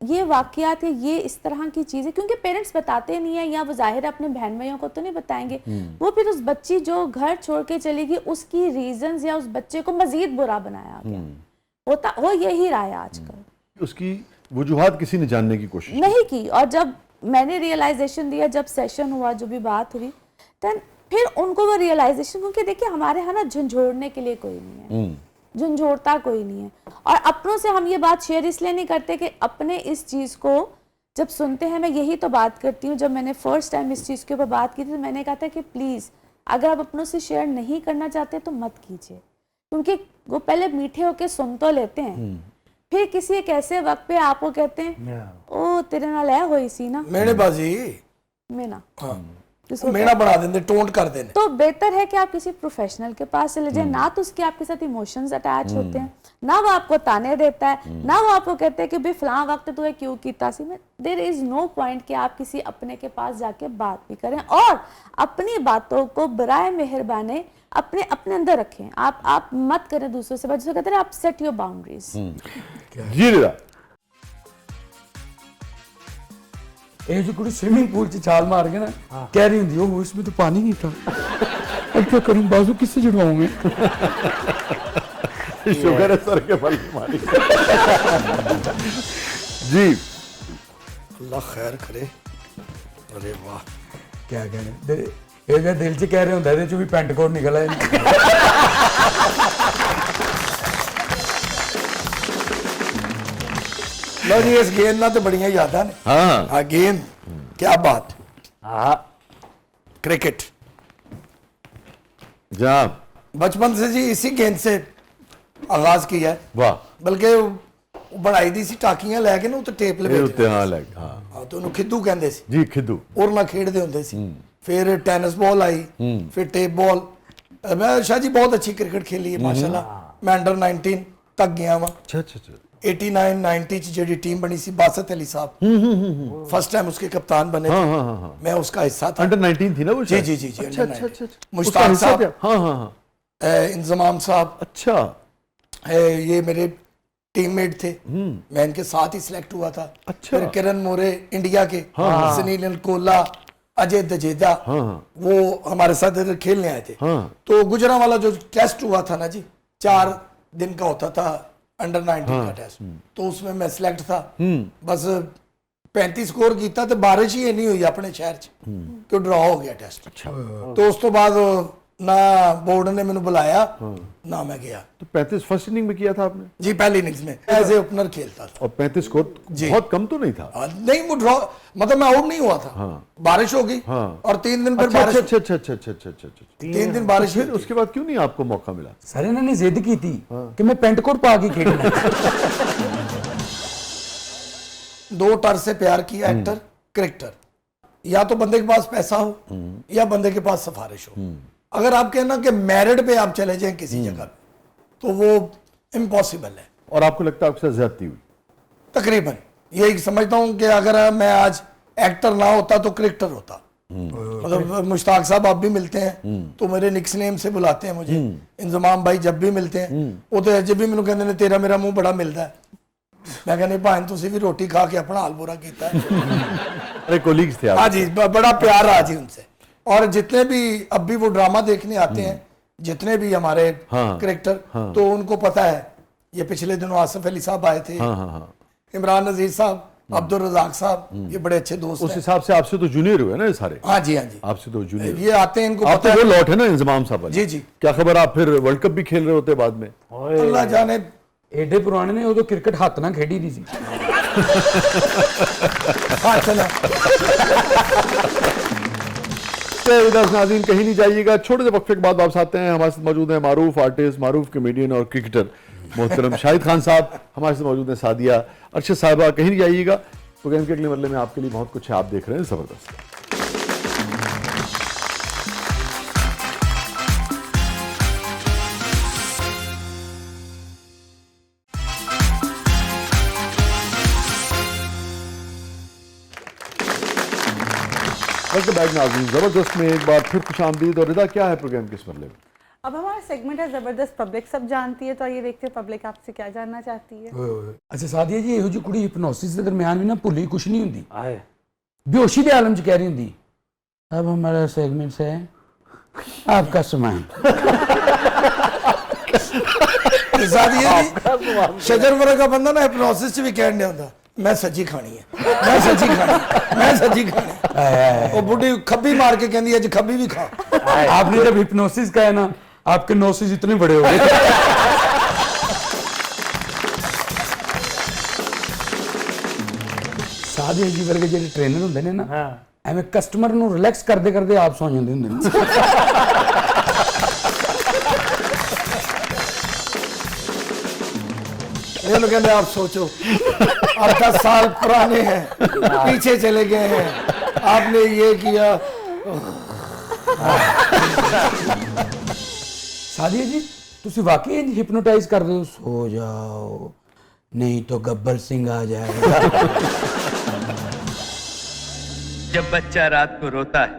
Speaker 4: ये वाकयात है, ये इस तरह की चीज़ें, क्योंकि पेरेंट्स बताते नहीं है, या वो जाहिर अपने बहन भाइयों को तो नहीं बताएंगे, वो फिर उस बच्ची जो घर छोड़ के चलेगी उसकी रीजंस या उस बच्चे को मजीद बुरा बनाया गया। हो यही रहा है आजकल।
Speaker 1: उसकी वजूहात किसी ने जानने की कोशिश
Speaker 4: नहीं की। और जब मैंने रियलाइजेशन दिया, जब सेशन हुआ, जो भी बात हुई, देन फिर उनको वो रियलाइजेशन, क्योंकि देखिए हमारे यहाँ ना झंझोड़ने के लिए कोई नहीं है, झंझोड़ता कोई नहीं है। और अपनों से हम ये बात शेयर इसलिए नहीं करते कि अपने इस चीज़ को जब सुनते हैं, मैं यही तो बात करती हूँ, जब मैंने फर्स्ट टाइम इस चीज़ के ऊपर बात की थी तो मैंने कहा था कि प्लीज़ अगर आप अपनों से शेयर नहीं करना चाहते तो मत कीजिए, क्योंकि वो पहले मीठे होके सुन तो लेते हैं, फिर किसी एक ऐसे वक्त पे आपको कहते हैं ओ तेरे नाल है होई सी ना
Speaker 2: मेरे बाजी
Speaker 4: मैं ना,
Speaker 2: मेरा बढ़ा देंगे, टोंट कर देने।
Speaker 4: तो बेहतर है कि आप किसी प्रोफेशनल के पास चले जाए। ना तो उसके आपके साथ इमोशंस अटैच होते हैं, ना वो आपको ताने देता है, ना वो आपको कहते हैं कि भाई फलां वक्त तूने क्यों कीता सी। देयर इज नो पॉइंट कि आप किसी अपने के पास जाके बात भी करें, और अपनी बातों को बराए मेहरबानी अपने अंदर रखें। आप मत करें दूसरों से बात, जिसको कहते हैं आप सेट योर बाउंड्रीज।
Speaker 1: जी रिदा,
Speaker 5: ये जो कुड़ी स्विमिंग पूल च छाल मार के ना कह रही होंगी, ओह इसमें तो पानी नहीं था, अब क्या करूं, बाजू किससे जुड़वाऊं मैं?
Speaker 1: शुगर है सर के बल मारी। जी
Speaker 2: अल्लाह खैर करे। अरे वाह,
Speaker 5: क्या कह रहे ये दिल च कह रहे होंगे, ਇਹਦੇ ਚੋਂ ਵੀ ਪੈਂਟ ਕੋਟ ਨਿਕਲ ਆਏ।
Speaker 2: लो जी, इस गेंद ना तो बढ़िया यादा ने। हाँ गेंद, क्या बात।
Speaker 3: हाँ,
Speaker 2: क्रिकेट
Speaker 1: जनाब,
Speaker 2: बचपन से जी इसी गेंद से आगाज किया है,
Speaker 1: वाह,
Speaker 2: बल्कि बनाई दी सी टाकियां लैके ना उत्ते टेप
Speaker 1: ये
Speaker 2: लपेटे
Speaker 1: उत्ते हाँ लग, हाँ
Speaker 2: हाँ, तो उन्हें खिद्दू कहंदे सी,
Speaker 1: जी खिद्दू,
Speaker 2: और ना खेडदे हुंदे सी। फिर टेनिस बॉल आई, फिर टेप बॉल। मैं शाह जी बहुत अच्छी क्रिकेट खेली है माशाल्लाह। मैं अंडर 19 तक गया वहां।
Speaker 1: अच्छा अच्छा अच्छा,
Speaker 2: 89-90 च जेडी टीम बनी सी, बासत अली साहब फर्स्ट टाइम उसके कप्तान बने थे। मैं उसका हिस्सा था।
Speaker 1: अंडर 19 थी ना वो?
Speaker 2: जी जी जी जी,
Speaker 1: अच्छा
Speaker 2: under
Speaker 1: अच्छा
Speaker 2: 19।
Speaker 1: अच्छा,
Speaker 2: मुश्ताक साहब,
Speaker 1: हाँ हाँ हाँ,
Speaker 2: इंजमाम साहब,
Speaker 1: अच्छा,
Speaker 2: ये मेरे टीममेट थे, मैं इनके साथ ही सिलेक्ट हुआ था।
Speaker 1: अच्छा।
Speaker 2: फिर किरण मोरे इंडिया के, सुनील कोला, अजय दजेदा, वो हमारे साथ इधर खेलने आए थे। तो गुजरांवाला जो टेस्ट हुआ था ना जी, 4 दिन का होता था अंडर 19 का टेस्ट, तो उसमें मैं सिलेक्ट था। बस 35 स्कोर किया तो बारिश ही नहीं हुई अपने शहर च, कि ड्रॉ हो गया टेस्ट। तो उस तो बाद ना बोर्ड ने मैंने बुलाया ना मैं गया।
Speaker 1: तो 35 फर्स्ट इनिंग में किया था आपने?
Speaker 2: जी पहली इनिंग्स में एज ए ओपनर खेलता था।
Speaker 1: और 35 स्कोर बहुत कम तो नहीं था?
Speaker 2: नहीं, वो ड्रॉ मतलब मैं आउट नहीं हुआ था। बारिश हो गई और 3 दिन फिर बारिश।
Speaker 1: अच्छा अच्छा अच्छा अच्छा अच्छा अच्छा,
Speaker 2: 3 दिन बारिश।
Speaker 1: फिर उसके बाद क्यों नहीं आपको मौका मिला?
Speaker 5: सर इन्होंने जिद की थी कि मैं पेंट कोट पा के खेलना।
Speaker 2: 2 टर से प्यार किया, एक्टर क्रिकेटर। या तो बंदे के पास पैसा हो या बंदे के पास सिफारिश हो। अगर आप कहना कि मेरिट पे आप चले जाएं किसी जगह पे, तो वो इम्पॉसिबल है।
Speaker 1: और आपको लगता है आपके साथ ज्यादती हुई?
Speaker 2: तकरीबन यही समझता हूं कि अगर मैं आज एक्टर ना होता तो क्रिकेटर होता। मतलब मुश्ताक साहब आप भी मिलते हैं तो मेरे निक्स नेम से बुलाते हैं मुझे। इंजमाम भाई जब भी मिलते हैं वो तो जब भी मैंने कहते हैं तेरा मेरा मुंह बड़ा मिलता है। मैं कहने भाई तुसी भी रोटी खा के अपना हाल बुरा किया है।
Speaker 1: अरे कोलीग्स थे आप?
Speaker 2: हाँ जी, बड़ा प्यार रहा जी उनसे। और जितने भी अब भी वो ड्रामा देखने आते हैं, जितने भी हमारे क्रिकेटर, तो उनको पता है। ये पिछले दिनों आसिफ अली साहब आए थे, इमरान नजीर साहब, अब्दुल रजाक साहब, ये बड़े अच्छे दोस्त
Speaker 1: उस हिसाब से आपसे तो जूनियर हुए ना ये सारे?
Speaker 2: हाँ जी हाँ जी,
Speaker 1: आपसे तो जूनियर।
Speaker 2: ये आते हैं, इनको
Speaker 1: आप
Speaker 2: पता
Speaker 1: तो
Speaker 2: है।
Speaker 1: वो लौट है ना इंजमाम साहब?
Speaker 2: जी जी,
Speaker 1: क्या खबर, आप फिर वर्ल्ड कप भी खेल रहे होते बाद में?
Speaker 2: अल्लाह जाने।
Speaker 5: एडे पुराने ने उदो क्रिकेट हाथ ना खेडी नहीं सी।
Speaker 2: हाथ ना
Speaker 1: नाज़रीन कहीं नहीं जाइएगा, छोटे से वक्फे के बाद वापस आते हैं। हमारे साथ मौजूद हैं मारूफ आर्टिस्ट, मारूफ कमेडियन और क्रिकेटर मोहतरम शाहिद खान साहब। हमारे साथ मौजूद हैं सादिया अरशद साहिबा। कहीं नहीं जाइएगा, प्रोग्राम के अगले मरले में आपके लिए बहुत कुछ है, आप देख रहे हैं जबरदस्त। वेलकम बैक नाज़रीन, जबरदस्त में एक बार फिर खुशामदीद। और रिदा, क्या है प्रोग्राम के इस मरले में?
Speaker 6: अब हमारा सेगमेंट है जबरदस्त पब्लिक सब जानती है, तो आइए देखते हैं पब्लिक आपसे क्या जानना चाहती है।
Speaker 5: अच्छा सादिया जी, ਇਹੋ ਜਿਹੀ ਕੁੜੀ हिप्नोसिस के दरमियान भी ना भुली कुछ नहीं हुंदी,
Speaker 3: आए
Speaker 5: बेहोशी के आलम च कह रही हुंदी, अब हमारा सेगमेंट है आपका सामान।
Speaker 2: सादिया जी, शजर वर्ग का बंदा ना हिप्नोसिस च भी कहने नहीं होता, मैं सच्ची खानी है, मैं सच्ची खानी है, मैं सच्ची खानी है। वो बुढ़ी खब्बी मार के कहती है जी खब्बी भी खा।
Speaker 5: आपने जब हिप्नोसिस कहा है ना, आपके नोसिस इतने बड़े हो गए। सादिया जी वर्गे ਜਿਹੜੇ ट्रेनर ਹੁੰਦੇ ਨੇ ਨਾ, ਐਵੇਂ ਕਸਟਮਰ ਨੂੰ ਰਿਲੈਕਸ ਕਰਦੇ ਕਰਦੇ ਆਪ ਸੌਂ ਜਾਂਦੇ ਹੁੰਦੇ ਨੇ।
Speaker 2: ये लोग कहते हैं, आप सोचो आप 10 साल पुराने हैं, पीछे चले गए हैं, आपने ये किया।
Speaker 5: सादिया जी, ਤੁਸੀਂ वाकई इंज हिप्नोटाइज कर रहे हो? सो जाओ नहीं तो गब्बर सिंह आ जाएगा।
Speaker 7: जब बच्चा रात को रोता है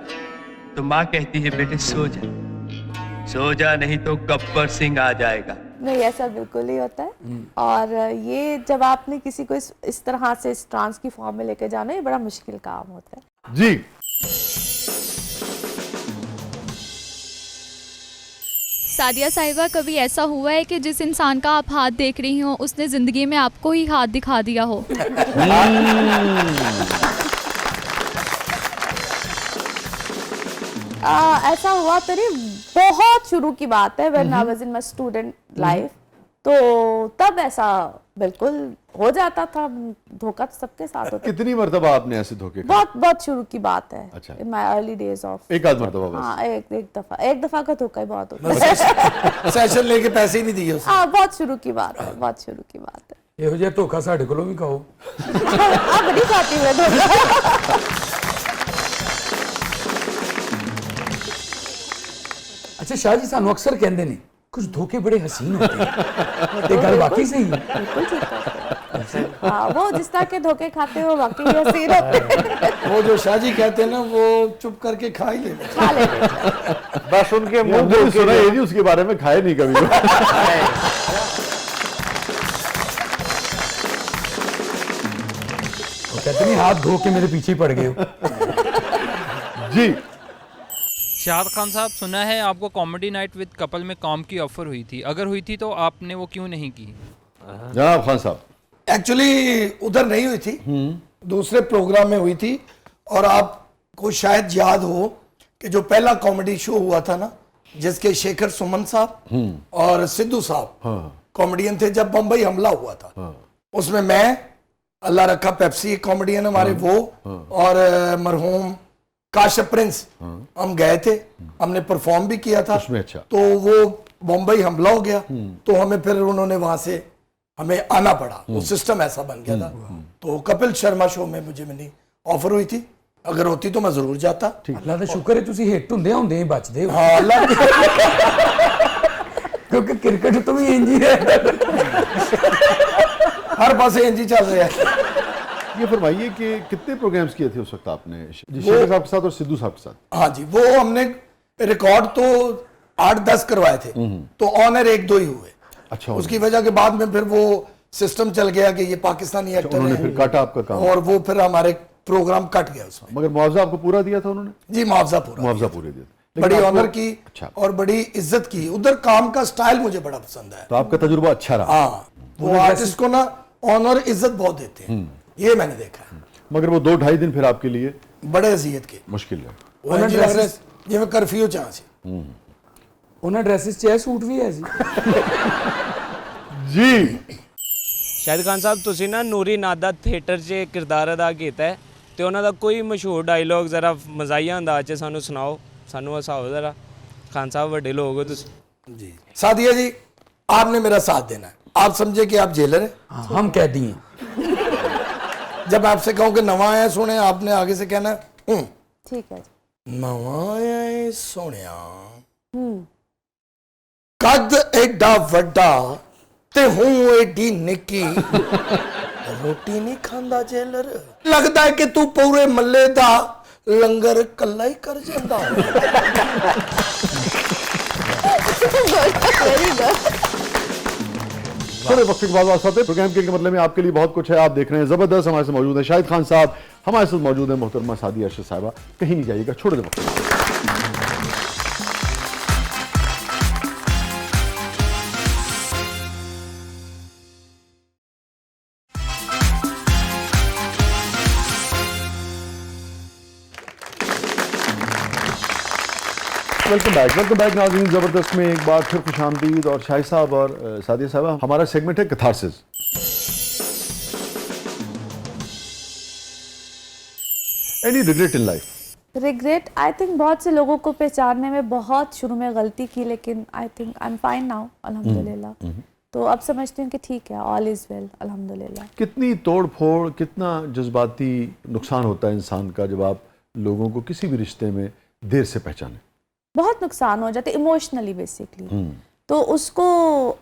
Speaker 7: तो माँ कहती है बेटे सो जा नहीं तो गब्बर सिंह आ जाएगा।
Speaker 4: नहीं, ऐसा बिल्कुल ही होता है। और ये जब आपने किसी को इस तरह से इस ट्रांस की फॉर्म में लेके जाना, ये बड़ा मुश्किल काम होता है।
Speaker 1: जी,
Speaker 8: सादिया साहिबा, कभी ऐसा हुआ है कि जिस इंसान का आप हाथ देख रही हो उसने जिंदगी में आपको ही हाथ दिखा दिया हो?
Speaker 4: ऐसा हुआ तो नहीं, बहुत शुरू की बात है, when I was in my student life, तो तब ऐसा बिल्कुल हो जाता था। धोखा तो सबके साथ होता है।
Speaker 1: कितनी मरतबा आपने ऐसे धोखे खाए?
Speaker 4: बहुत शुरू की बात है।
Speaker 1: अच्छा।
Speaker 4: In my early days of.
Speaker 1: एक आध मरतबा बस?
Speaker 4: हाँ, एक दफा का धोखा ही बहुत होता है।
Speaker 2: सेशन लेके पैसे ही नहीं दिए उसने।
Speaker 4: हाँ, बहुत शुरू की बात है, बहुत शुरू की बात है।
Speaker 5: ਇਹੋ ਜਿਹਾ ਧੋਖਾ ਸਾਡੇ ਕੋਲੋਂ ਵੀ ਖਾਓ।
Speaker 4: अब नहीं खाती मैं धोखा।
Speaker 5: अच्छा शाह जी, ਸਾਨੂੰ ਅਕਸਰ ਕਹਿੰਦੇ ਨੇ कुछ धोखे बड़े हसीन होते हैं, ये गल वाकई सही है?
Speaker 4: बिल्कुल ठीक है। हाँ, वो जिस तरह के धोखे खाते हैं वो वाकई हसीन होते हैं।
Speaker 2: वो जो शाहजी कहते हैं ना, वो चुप करके खा ही लेते।
Speaker 4: खा लेते हैं।
Speaker 3: बस उनके मुंह
Speaker 1: हमने
Speaker 3: धोखे
Speaker 1: सुना ये नहीं, उसके बारे में खाए नहीं कभी।
Speaker 5: वो कहते नहीं हाथ धो के मेरे पीछे ही पड़ गए हो।
Speaker 1: जी,
Speaker 9: शाहिद खान साहब, सुना है आपको कॉमेडी नाइट विद कपल में काम की ऑफर हुई थी, अगर हुई थी तो आपने वो क्यों नहीं की?
Speaker 1: जनाब खान साहब,
Speaker 2: एक्चुअली उधर नहीं हुई थी, दूसरे प्रोग्राम में हुई थी। और आपको शायद याद हो कि जो पहला कॉमेडी शो हुआ था ना, जिसके शेखर सुमन साहब और सिद्धू साहब कॉमेडियन थे, जब बम्बई हमला हुआ था, उसमें मैं, अल्लाह रखा पेप्सी कॉमेडियन हमारे, वो और मरहूम काशिफ प्रिंस, हम गए थे, हमने परफॉर्म भी किया था
Speaker 1: उसमें। अच्छा।
Speaker 2: तो वो बम्बई हमला हो गया, तो हमें फिर उन्होंने वहां से हमें आना पड़ा, वो सिस्टम ऐसा बन गया था। तो कपिल शर्मा शो में मुझे मेरी ऑफर हुई थी, अगर होती तो मैं जरूर जाता।
Speaker 5: अल्लाह का शुक्र है तुसी हिट ਹੁੰਦੇ ਹੁੰਦੇ ਹੀ ਬਚਦੇ ਹੋ।
Speaker 2: हाँ, अल्लाह
Speaker 5: क्योंकि क्रिकेट तो भी इंज ही है,
Speaker 2: हर पास इंज ही चल रहा है।
Speaker 1: ये फरमाइए कि कितने प्रोग्राम्स किए थे उस वक्त आपने शेखर साहब के साथ और सिद्धू साहब के साथ?
Speaker 2: हाँ जी, वो हमने रिकॉर्ड तो 8-10 करवाए थे, तो ऑनर 1-2 ही हुए।
Speaker 1: अच्छा।
Speaker 2: उसकी वजह के बाद में फिर वो सिस्टम चल गया कि ये पाकिस्तानी एक्टर
Speaker 1: उन्होंने
Speaker 2: है,
Speaker 1: फिर काटा आपका काम?
Speaker 2: और वो फिर हमारे प्रोग्राम कट गया उसमें।
Speaker 1: मगर मुआवजा आपको पूरा दिया था उन्होंने?
Speaker 2: जी, मुआवजा पूरा,
Speaker 1: मुआवजा पूरे दिया था।
Speaker 2: बड़ी
Speaker 1: लेकिन
Speaker 2: ऑनर
Speaker 1: आपको-
Speaker 2: की
Speaker 1: अच्छा।
Speaker 2: और बड़ी इज्जत की। उधर काम का स्टाइल मुझे बड़ा पसंद है।
Speaker 1: तो आपका तजुर्बा अच्छा रहा?
Speaker 2: हाँ, वो आर्टिस्ट को ना ऑनर इज्जत बहुत देते हैं, ये मैंने देखा है।
Speaker 1: मगर वो 2-2.5 दिन फिर आपके लिए
Speaker 2: बड़े अजियत के
Speaker 1: मुश्किल है।
Speaker 2: वो इंज लग रहा है जिवें कर्फ्यू चाह सी।
Speaker 5: ਉਹਨਾਂ ਡਰੈਸਸ 'ਚ ਇਹ ਸੂਟ ਵੀ ਹੈ ਸੀ।
Speaker 1: जी,
Speaker 10: ਸ਼ਾਹਿਦ ਖਾਨ ਸਾਹਿਬ, ਤੁਸੀਂ ਨਾ ਨੂਰੀ ਨਾਦਾ ਥੀਏਟਰ 'ਚ ਕਿਰਦਾਰ ਅਦਾ ਕੀਤਾ ਹੈ, ਤੇ ਉਹਨਾਂ ਦਾ ਕੋਈ ਮਸ਼ਹੂਰ ਡਾਇਲੌਗ ਜ਼ਰਾ ਮਜ਼ਾਈਆ ਅੰਦਾਜ਼ 'ਚ ਸਾਨੂੰ ਸੁਣਾਓ, ਸਾਨੂੰ ਹਸਾਓ ਜ਼ਰਾ। ਖਾਨ ਸਾਹਿਬ ਵੱਡੇ ਲੋਕ ਹੋ ਤੁਸੀਂ।
Speaker 2: जी, सादिया जी, आपने मेरा साथ देना है। आप समझे कि आप जेलर हैं,
Speaker 5: हम कैदी हैं।
Speaker 2: जब आपसे कहूं कि नवा आया सोने, आपने आगे से कहना
Speaker 4: ठीक है जी।
Speaker 2: नवा आया सोनिया कद एडा वड्डा ते हूं एडी निक्की रोटी नहीं खांदा जेलर, लगदा है कि तू पूरे मल्ले दा लंगर कल्ला ही कर जांदा।
Speaker 1: थोड़े वक्त के बाद वापस आते हैं। प्रोग्राम के मतलब में आपके लिए बहुत कुछ है, आप देख रहे हैं जबरदस्त। हमारे साथ मौजूद है शाहिद खान साहब, हमारे साथ मौजूद है मोहतरमा सादिया अरशद साहिबा। कहीं नहीं जाइएगा, छोड़ दें वक्त। वेलकम बैक नाज़रीन। ज़बरदस्त में एक बार फिर खुशामदीद। और शाहिद साहब और सादिया साहबा, हमारा सेगमेंट है catharsis. Any regret in life?
Speaker 4: Regret, I think बहुत से लोगों को पहचानने में बहुत शुरू में गलती की, लेकिन I think I am fine now अल्हम्दुलिल्लाह। तो अब समझती हूँ कि ठीक है, ऑल इज़ वेल अल्हम्दुलिल्लाह।
Speaker 1: कितनी तोड़ फोड़, कितना जज्बाती नुकसान होता है इंसान का जब आप लोगों को किसी भी रिश्ते में देर से पहचाने?
Speaker 4: बहुत नुकसान हो जाते इमोशनली बेसिकली। तो उसको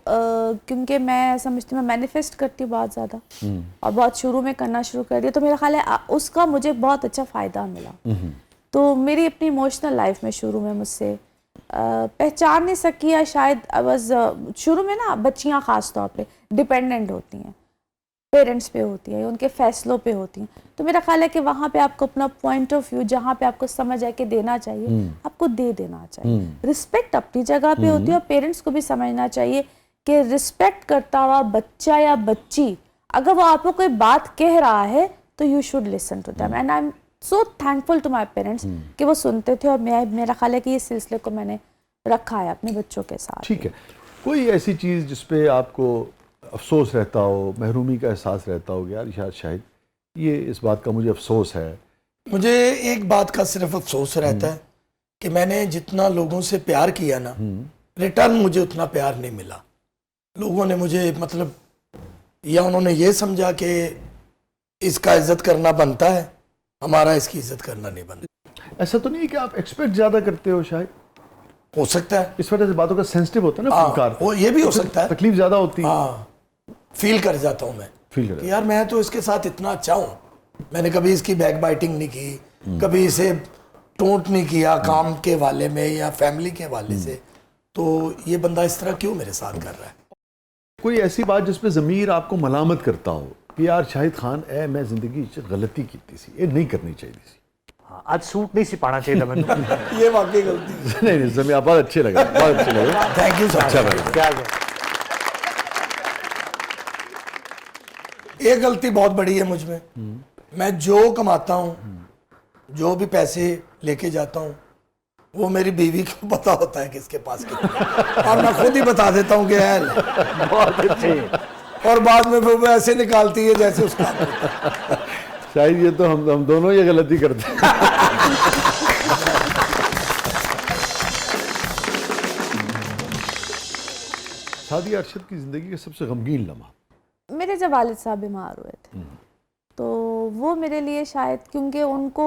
Speaker 4: क्योंकि मैं समझती हूँ, मैं मैनिफेस्ट करती हूँ बहुत ज़्यादा और बहुत शुरू में करना शुरू कर दिया, तो मेरा ख्याल है उसका मुझे बहुत अच्छा फ़ायदा मिला। तो मेरी अपनी इमोशनल लाइफ में शुरू में मुझसे पहचान नहीं सकी, या शायद शुरू में ना बच्चियाँ ख़ास तौर पे डिपेंडेंट होती हैं, पेरेंट्स पे होती हैं, उनके फैसलों पे होती हैं। तो मेरा ख्याल है कि वहाँ पे आपको अपना पॉइंट ऑफ व्यू, जहाँ पे आपको समझ आए कि देना चाहिए, आपको दे देना चाहिए। रिस्पेक्ट अपनी जगह पे होती है, और पेरेंट्स को भी समझना चाहिए कि रिस्पेक्ट करता हुआ बच्चा या बच्ची अगर वो आपको कोई बात कह रहा है तो you should listen to them. And I am so thankful to my parents कि वो सुनते थे, और मेरा ख्याल है कि ये सिलसिले को मैंने रखा है अपने बच्चों के साथ।
Speaker 1: ठीक है, कोई ऐसी चीज़ जिसपे आपको अफसोस रहता हो, महरूमी का एहसास रहता हो, यार शायद ये इस बात का मुझे अफसोस है?
Speaker 2: मुझे एक बात का सिर्फ अफसोस रहता है कि मैंने जितना लोगों से प्यार किया ना, रिटर्न मुझे उतना प्यार नहीं मिला। लोगों ने मुझे मतलब, या उन्होंने ये समझा कि इसका इज्जत करना बनता है, हमारा इसकी इज्जत करना नहीं बनता।
Speaker 1: ऐसा तो नहीं है कि आप एक्सपेक्ट ज़्यादा करते हो? शायद
Speaker 2: हो सकता है,
Speaker 1: इस वजह से बातों का सेंसिटिव होता है ना फनकार,
Speaker 2: वो ये भी हो सकता है,
Speaker 1: तकलीफ ज़्यादा होती है।
Speaker 2: हाँ, फील कर जाता हूँ मैं
Speaker 1: फील
Speaker 2: यार मैं तो इसके साथ इतना अच्छा हूँ, मैंने कभी इसकी बैक बाइटिंग नहीं की, कभी इसे टोंट नहीं किया काम के वाले में या फैमिली के वाले से, तो ये बंदा इस तरह क्यों मेरे साथ कर रहा है?
Speaker 1: कोई ऐसी बात जिसपे ज़मीर आपको मलामत करता हो कि यार शाहिद खान मैं ज़िंदगी गलती की थी, ये नहीं करनी चाहिए थी?
Speaker 3: आज सूट नहीं सिपाना चाहिए था मैंने।
Speaker 2: ये वाकई गलती
Speaker 1: नहीं ज़मीर, आप बहुत अच्छे लगे, बहुत अच्छे लगे।
Speaker 2: Thank you sir.
Speaker 1: अच्छा भाई,
Speaker 3: क्या
Speaker 2: ये गलती बहुत बड़ी है मुझ में। मैं जो कमाता हूँ, जो भी पैसे लेके जाता हूँ, वो मेरी बीवी को पता होता है किसके पास कितना, और मैं खुद ही बता देता हूँ कि है
Speaker 3: बहुत अच्छे।
Speaker 2: और बाद में वो ऐसे निकालती है जैसे उसका।
Speaker 1: शायद ये तो हम दोनों ये गलती करते हैं। सादिया अरशद की ज़िंदगी का सबसे गमगीन लम्हा?
Speaker 4: मेरे जब वालिद साहब बीमार हुए थे, तो वो मेरे लिए शायद, क्योंकि उनको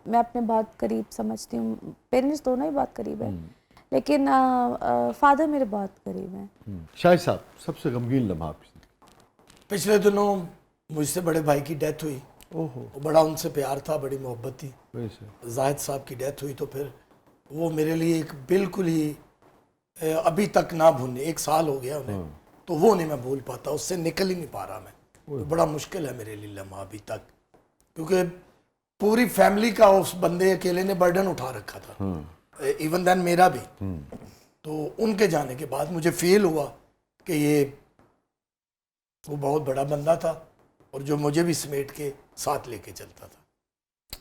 Speaker 4: मैं अपने बहुत करीब समझती हूँ, पेरेंट्स दोनों ही बहुत करीब हैं, लेकिन फादर मेरे बहुत करीब हैं।
Speaker 1: शाहिद साहब, सबसे गमगीन लम्हा आपकी?
Speaker 2: पिछले दिनों मुझसे बड़े भाई की डेथ हुई।
Speaker 1: ओहो,
Speaker 2: बड़ा उनसे प्यार था, बड़ी मोहब्बत थी। जाहिद साहब की डेथ हुई, तो फिर वो मेरे लिए एक बिल्कुल ही अभी तक ना भूलने, 1 साल हो गया उन्हें, तो वो नहीं मैं भूल पाता, उससे निकल ही नहीं पा रहा मैं। तो बड़ा मुश्किल है मेरे लिए लम्हा अभी तक, क्योंकि पूरी फैमिली का उस बंदे अकेले ने बर्डन उठा रखा था, इवन देन मेरा भी। तो उनके जाने के बाद मुझे फील हुआ कि ये वो बहुत बड़ा बंदा था, और जो मुझे भी समेट के साथ लेके चलता था।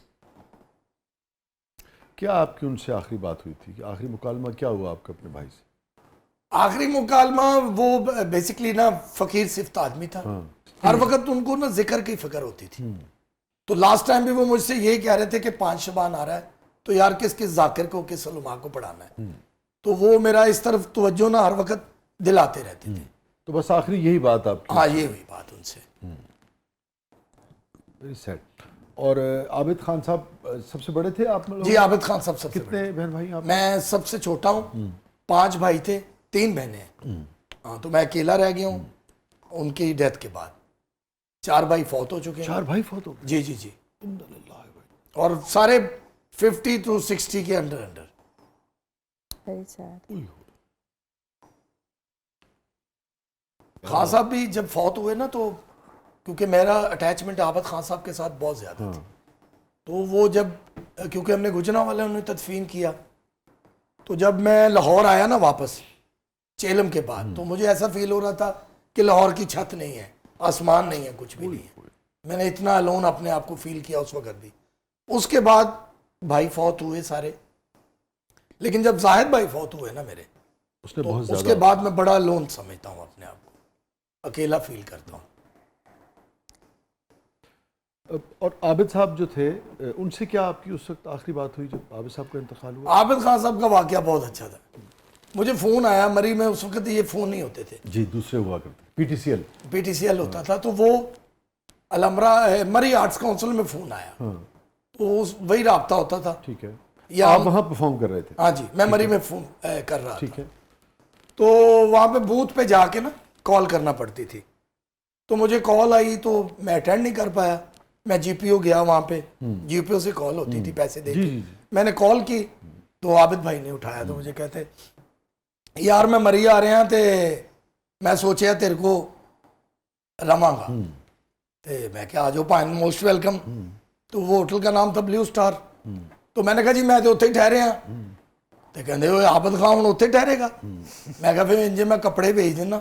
Speaker 1: क्या आपकी उनसे आखिरी बात हुई थी? आखिरी मुकालमा क्या हुआ आपका अपने भाई से?
Speaker 2: आखिरी मुकालमा, वो बेसिकली ना फकीर सिफ्त आदमी था। हर वक्त उनको ना जिक्र की फिक्र होती थी। तो लास्ट टाइम भी वो मुझसे यही कह रहे थे कि 5 शबान आ रहा है, तो यार किस किस जाकिर को, किस उलमा को पढ़ाना है। तो वो मेरा इस तरफ तवज्जो ना हर वक्त दिलाते रहते थे।
Speaker 1: तो बस आखिरी यही बात आपकी?
Speaker 2: हाँ, ये हुई बात उनसे।
Speaker 1: Very sad. और आबिद खान साहब सबसे बड़े थे आप लोग?
Speaker 2: जी, आबिद खान साहब सबसे
Speaker 1: कितने बहन भाई आप?
Speaker 2: मैं सबसे छोटा हूँ, 5 भाई थे, 3 बहनें हैं। हाँ, तो मैं अकेला रह गया हूँ उनकी डेथ के बाद। 4 भाई फौत हो चुके हैं।
Speaker 1: 4 भाई फौत हो गए?
Speaker 2: जी जी जी। और सारे 50 to 60 के अंडर।
Speaker 4: Very sad.
Speaker 2: खान साहब भी जब फौत हुए ना, तो क्योंकि मेरा अटैचमेंट आबिद खान साहब के साथ बहुत ज़्यादा थी, तो वो जब, क्योंकि हमने गुजरांवाले उन्हें तदफीन किया, तो जब मैं लाहौर आया ना वापस चेलम के बाद, तो मुझे ऐसा फील हो रहा था कि लाहौर की छत नहीं है, आसमान नहीं है, कुछ भी नहीं है। मैंने इतना अलोन अपने आप को फील किया उस वक्त भी। उसके बाद भाई फौत हुए सारे, लेकिन जब जाहिद भाई फौत हुए ना मेरे,
Speaker 1: उसने
Speaker 2: तो
Speaker 1: बहुत ज़्यादा,
Speaker 2: उसके बाद मैं बड़ा अलोन समझता हूँ अपने आप को, अकेला फील करता हूँ।
Speaker 1: और आबिद साहब जो थे, उनसे क्या आपकी उस वक्त आखिरी बात हुई जब आबिद साहब का इंतकाल हुआ?
Speaker 2: आबिद खान साहब का वाकया बहुत अच्छा था। मुझे फ़ोन आया, मरी में उस वक्त ये फ़ोन नहीं होते थे
Speaker 1: जी, दूसरे हुआ करते, PTCL
Speaker 2: होता था, तो वो अलमरा मरी आर्ट्स काउंसिल में फ़ोन आया, तो वही राब्ता होता था।
Speaker 1: ठीक है,
Speaker 2: या
Speaker 1: आप वहाँ परफॉर्म कर रहे थे?
Speaker 2: हाँ जी, मैं मरी में फ़ोन कर रहा
Speaker 1: ठीक
Speaker 2: था।
Speaker 1: है।
Speaker 2: तो वहाँ पे बूथ पे जाके ना कॉल करना पड़ती थी, तो मुझे कॉल आई तो मैं अटेंड नहीं कर पाया। मैं GPO गया, वहाँ पे GPO से कॉल होती थी पैसे दे के। मैंने कॉल की तो आबिद भाई ने उठाया, तो मुझे कहते यार मैं मरी आ रहा ते मैं सोचा तेरे को रवांगा, तो मैं क्या आ जाओ भाई, मोस्ट वेलकम। तो वो होटल का नाम था ब्लू स्टार। तो मैंने कहा जी मैं तो उत्थे ही ठहरे हाँ, तो कहते हो आबिद खान हुण उत्थे ठहरेगा। मैं कहा फिर इंजे मैं कपड़े भेज देना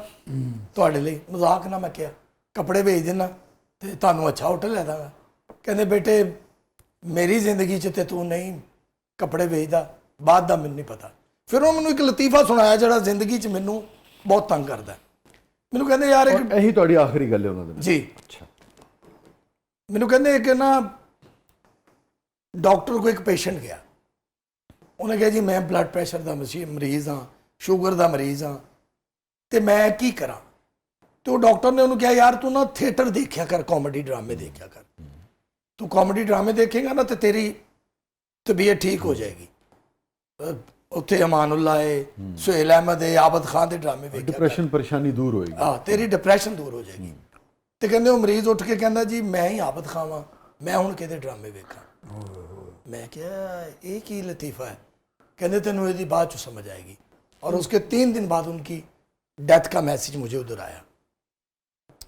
Speaker 2: तुहाडे लई, मजाक ना मैं क्या कपड़े भेज देना तो तुहानू अच्छा होटल लै दांगा। कहते बेटे मेरी जिंदगी च ते तू नहीं कपड़े भेजदा, बाद दा मैनूं नहीं पता। फिर उन्होंने मैनूं एक लतीफा सुनाया जिहड़ा जिंदगी च मैनूं बहुत तंग करदा। मैनूं कहंदे यार एक
Speaker 1: यही तुहाडी आखिरी गल है उन्होंने?
Speaker 2: जी।
Speaker 1: अच्छा।
Speaker 2: मैनूं कहंदे एक ना डॉक्टर को एक पेशेंट गया, उन्हें कहा जी मैं ब्लड प्रेशर का मरीज़ हाँ, शुगर का मरीज़ हाँ, तो मैं की करा। तो डॉक्टर ने उन्होंने कहा यार तू ना थिएटर देखा कर, कॉमेडी ड्रामे देखा कर, तू कॉमेडी ड्रामे देखेगा ना तो तेरी तबीयत ठीक हो जाएगी। उत्थे अमानुल्ला है, सुहेल अहमद है, आबिद खान के ड्रामे देखा,
Speaker 1: डिप्रेशन परेशानी दूर होएगी।
Speaker 2: हाँ, तेरी डिप्रेशन दूर हो जाएगी। तो कहते वो मरीज़ उठ के कहता जी मैं ही आबिद खान हाँ, मैं हुण किहदे ड्रामे वेखा। मैं क्या ये की लतीफ़ा है? कहते तेनों यदि बाद चो समझ आएगी। और उसके 3 दिन बाद उनकी डेथ का मैसेज मुझे उधर आया,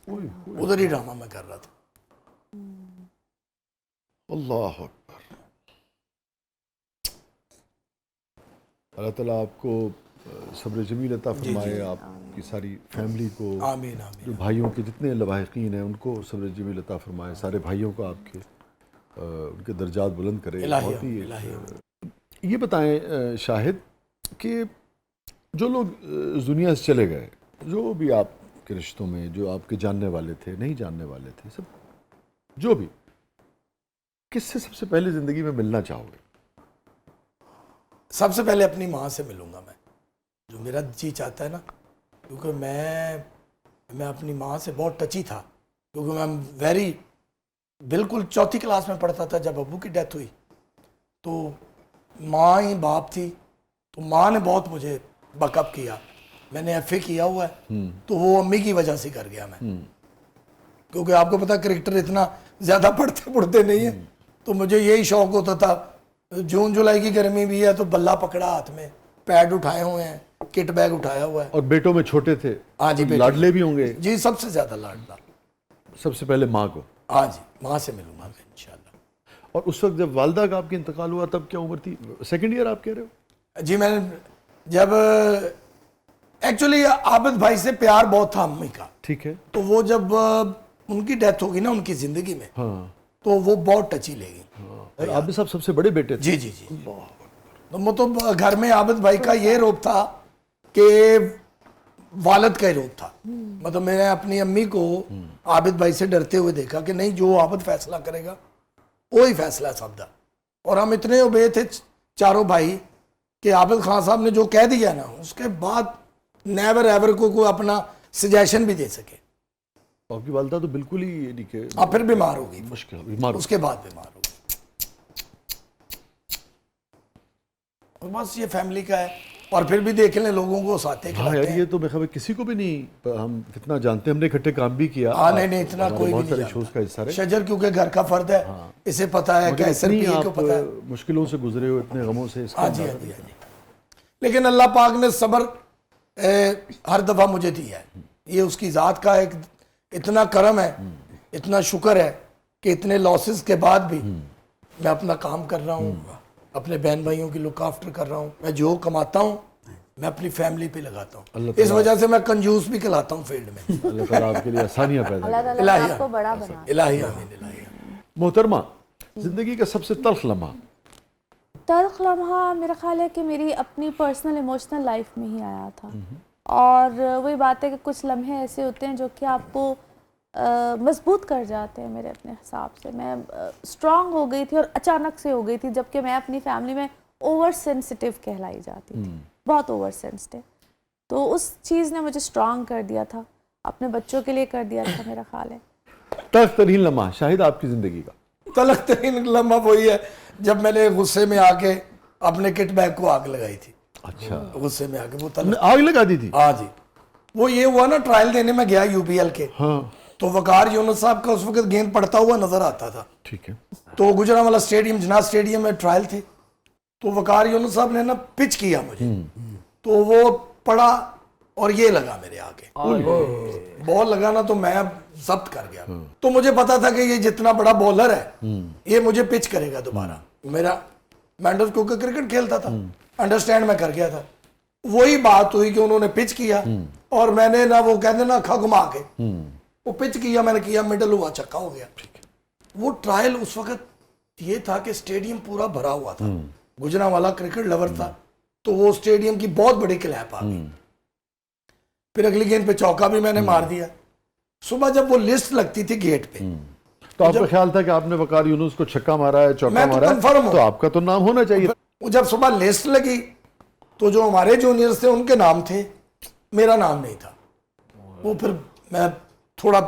Speaker 2: उधर ही ड्रामा मैं कर रहा था।
Speaker 1: अल्लाह अकबर। अल्लाह ताला आपको सब्र जमील अता फरमाए, आपकी सारी फैमिली को,
Speaker 2: आमीन आमीन।
Speaker 1: जो भाइयों के जितने लवाहिकीन हैं उनको सब्र जमील अता फरमाए, सारे भाइयों को आपके उनके दर्जात बुलंद करे। बहुत ही ये बताएं शाहिद कि जो लोग दुनिया से चले गए, जो भी आपके रिश्तों में, जो आपके जानने वाले थे, नहीं जानने वाले थे, सब जो भी, किससे सबसे पहले ज़िंदगी में मिलना चाहोगे?
Speaker 2: सबसे पहले अपनी माँ से मिलूँगा मैं, जो मेरा जी चाहता है ना, क्योंकि मैं अपनी माँ से बहुत टची था, क्योंकि मैं बिल्कुल 4th क्लास में पढ़ता था जब अब्बू की डेथ हुई, तो माँ ही बाप थी, तो माँ ने बहुत मुझे बकअप किया। मैंने FA किया हुआ है, तो वो अम्मी की वजह से कर गया मैं, क्योंकि आपको पता क्रिकेटर इतना ज़्यादा पढ़ते नहीं है, तो मुझे यही शौक होता था। जून जुलाई की गर्मी भी है तो बल्ला पकड़ा हाथ में, पैड उठाए हुए हैं, किट बैग उठाया हुआ है।
Speaker 1: और बेटों में छोटे थे?
Speaker 2: हाँ जी,
Speaker 1: लाडले भी होंगे?
Speaker 2: जी, सबसे ज़्यादा लाडला।
Speaker 1: सबसे पहले माँ को?
Speaker 2: हाँ जी, माँ से मिलूंगा मैं इंशाल्लाह।
Speaker 1: और उस वक्त जब वालदा का आपका इंतकाल हुआ तब क्या उम्र थी? 2nd ईयर आप कह रहे हो?
Speaker 2: जी, मैंने जब एक्चुअली आबिद भाई से प्यार बहुत था अम्मी का, ठीक है, तो वो जब उनकी डेथ होगी ना उनकी ज़िंदगी में, हाँ, तो वो बहुत टची लेगी।
Speaker 1: और आबिद साहब सबसे बड़े बेटे थे?
Speaker 2: जी जी जी। तो वो तो घर में आबिद भाई का ये रोब था कि वालद का ही रोब था। मतलब मैंने अपनी अम्मी को आबिद भाई से डरते हुए देखा कि नहीं, जो आबिद फैसला करेगा वो ही फैसला सबदा। और हम इतने उबे थे चारों भाई कि आबिद खान साहब ने जो कह दिया ना, उसके बाद नेवर एवर को कोई अपना सजेशन भी दे सके।
Speaker 1: आपकी वालदा तो बिल्कुल ही यानी कि
Speaker 2: हाँ, फिर बीमार हो गई,
Speaker 1: मुश्किल बीमार हो
Speaker 2: उसके बाद बीमार हो गई। और बस ये फैमिली का है। और फिर भी देख लें लोगों को साथे
Speaker 1: हाँ यार, ये तो मैं खबर किसी को भी नहीं, हम कितना जानते हैं, हमने इकट्ठे काम भी किया।
Speaker 2: हाँ नहीं, इतना
Speaker 1: हमारे
Speaker 2: कोई भी
Speaker 1: बहुत
Speaker 2: नहीं
Speaker 1: सारे
Speaker 2: जानता।
Speaker 1: शोज का हिस्सा रहे।
Speaker 2: शजर क्योंकि घर का फर्द है, इसे पता है,
Speaker 1: मगर
Speaker 2: कैसर
Speaker 1: इतनी
Speaker 2: पीए को
Speaker 1: आप
Speaker 2: पता है।
Speaker 1: मुश्किलों से गुजरे हो, इतने गमों से, इसका
Speaker 2: हाँ जी, हाँ
Speaker 1: अंदाजा
Speaker 2: जी, हाँ जी। लेकिन अल्लाह पाक ने सब्र हर दफ़ा मुझे दिया है। ये उसकी ज़ात का एक इतना करम है, इतना शुक्र है कि इतने लॉसेस के बाद भी मैं अपना काम कर रहा हूँ, अपने बहन भाइयों की लुक आफ्टर कर रहा हूँ। मैं जो कमाता हूँ मैं अपनी फैमिली पे लगाता हूँ। इस वजह से मैं कंजूस भी कहलाता हूँ फील्ड में।
Speaker 1: अल्लाह ताला आपके लिए आसानियां पैदा
Speaker 4: अल्लाह
Speaker 1: करे।
Speaker 4: ताला आपको बड़ा बना।
Speaker 2: इलाही आमीन, इलाही आमीन।
Speaker 1: मोहतरमा, जिंदगी का सबसे तल्ख लम्हा?
Speaker 4: तल्ख लम्हा मेरा ख्याल है कि मेरी अपनी पर्सनल इमोशनल लाइफ में ही आया था। और वही बात है कि कुछ लम्हे ऐसे होते हैं जो कि आपको मजबूत कर जाते हैं। मेरे अपने हिसाब से मैं स्ट्रांग हो गई थी और अचानक से हो गई थी, जबकि मैं अपनी फैमिली में ओवर सेंसिटिव कहलाई जाती थी, बहुत ओवर सेंसिटिव। तो उस चीज़ ने मुझे स्ट्रांग कर दिया था, अपने बच्चों के लिए कर दिया था मेरा ख्याल है।
Speaker 1: तल्ख तरीन लम्हा शाहिद आपकी जिंदगी का?
Speaker 2: तलख तरीन लम्हा वही है जब मैंने गुस्से में आके अपने किट बैग को आग लगाई थी।
Speaker 1: अच्छा,
Speaker 2: गुस्से में आके वो
Speaker 1: तुमने आग लगा दी थी?
Speaker 2: हाँ जी, वो ये हुआ ना, ट्रायल देने में गया यूपीएल के।
Speaker 1: हाँ,
Speaker 2: तो वकार यूनुस साहब का उस वक्त गेंद पड़ता हुआ नजर आता था।
Speaker 1: ठीक है।
Speaker 2: तो गुजरांवाला स्टेडियम, जना स्टेडियम में ट्रायल थे। तो वकार यूनुस साहब ने ना पिच किया मुझे, तो वो पड़ा और ये लगा मेरे आगे, बॉल लगा ना, तो मैं जब्त कर गया। तो मुझे पता था कि ये जितना बड़ा बॉलर है ये मुझे पिच करेगा दोबारा। मेरा मैंडस क्योंकि क्रिकेट खेलता था, अंडरस्टैंड मैं कर गया था। वही बात हुई कि उन्होंने पिच किया और मैंने ना, वो कहते ना अखा घुमा के वो पिच किया, मैंने किया, मिडल हुआ, छक्का हो गया। वो ट्रायल उस वक्त ये था कि स्टेडियम पूरा भरा हुआ था, गुजरांवाला क्रिकेट लवर था, तो वो स्टेडियम की बहुत बड़ी क्लैप आ गई। फिर अगली गेंद पे चौका भी मैंने मार दिया। सुबह जब वो लिस्ट लगती थी गेट पे,
Speaker 1: तो आपका ख्याल था कि आपने वकार यूनुस को छक्का मारा है, चौका मारा है, तो आपका तो नाम होना चाहिए।
Speaker 2: वो जब सुबह लिस्ट लगी तो जो हमारे जूनियर्स थे उनके नाम थे, मेरा नाम नहीं था। वो फिर मैं थोड़ा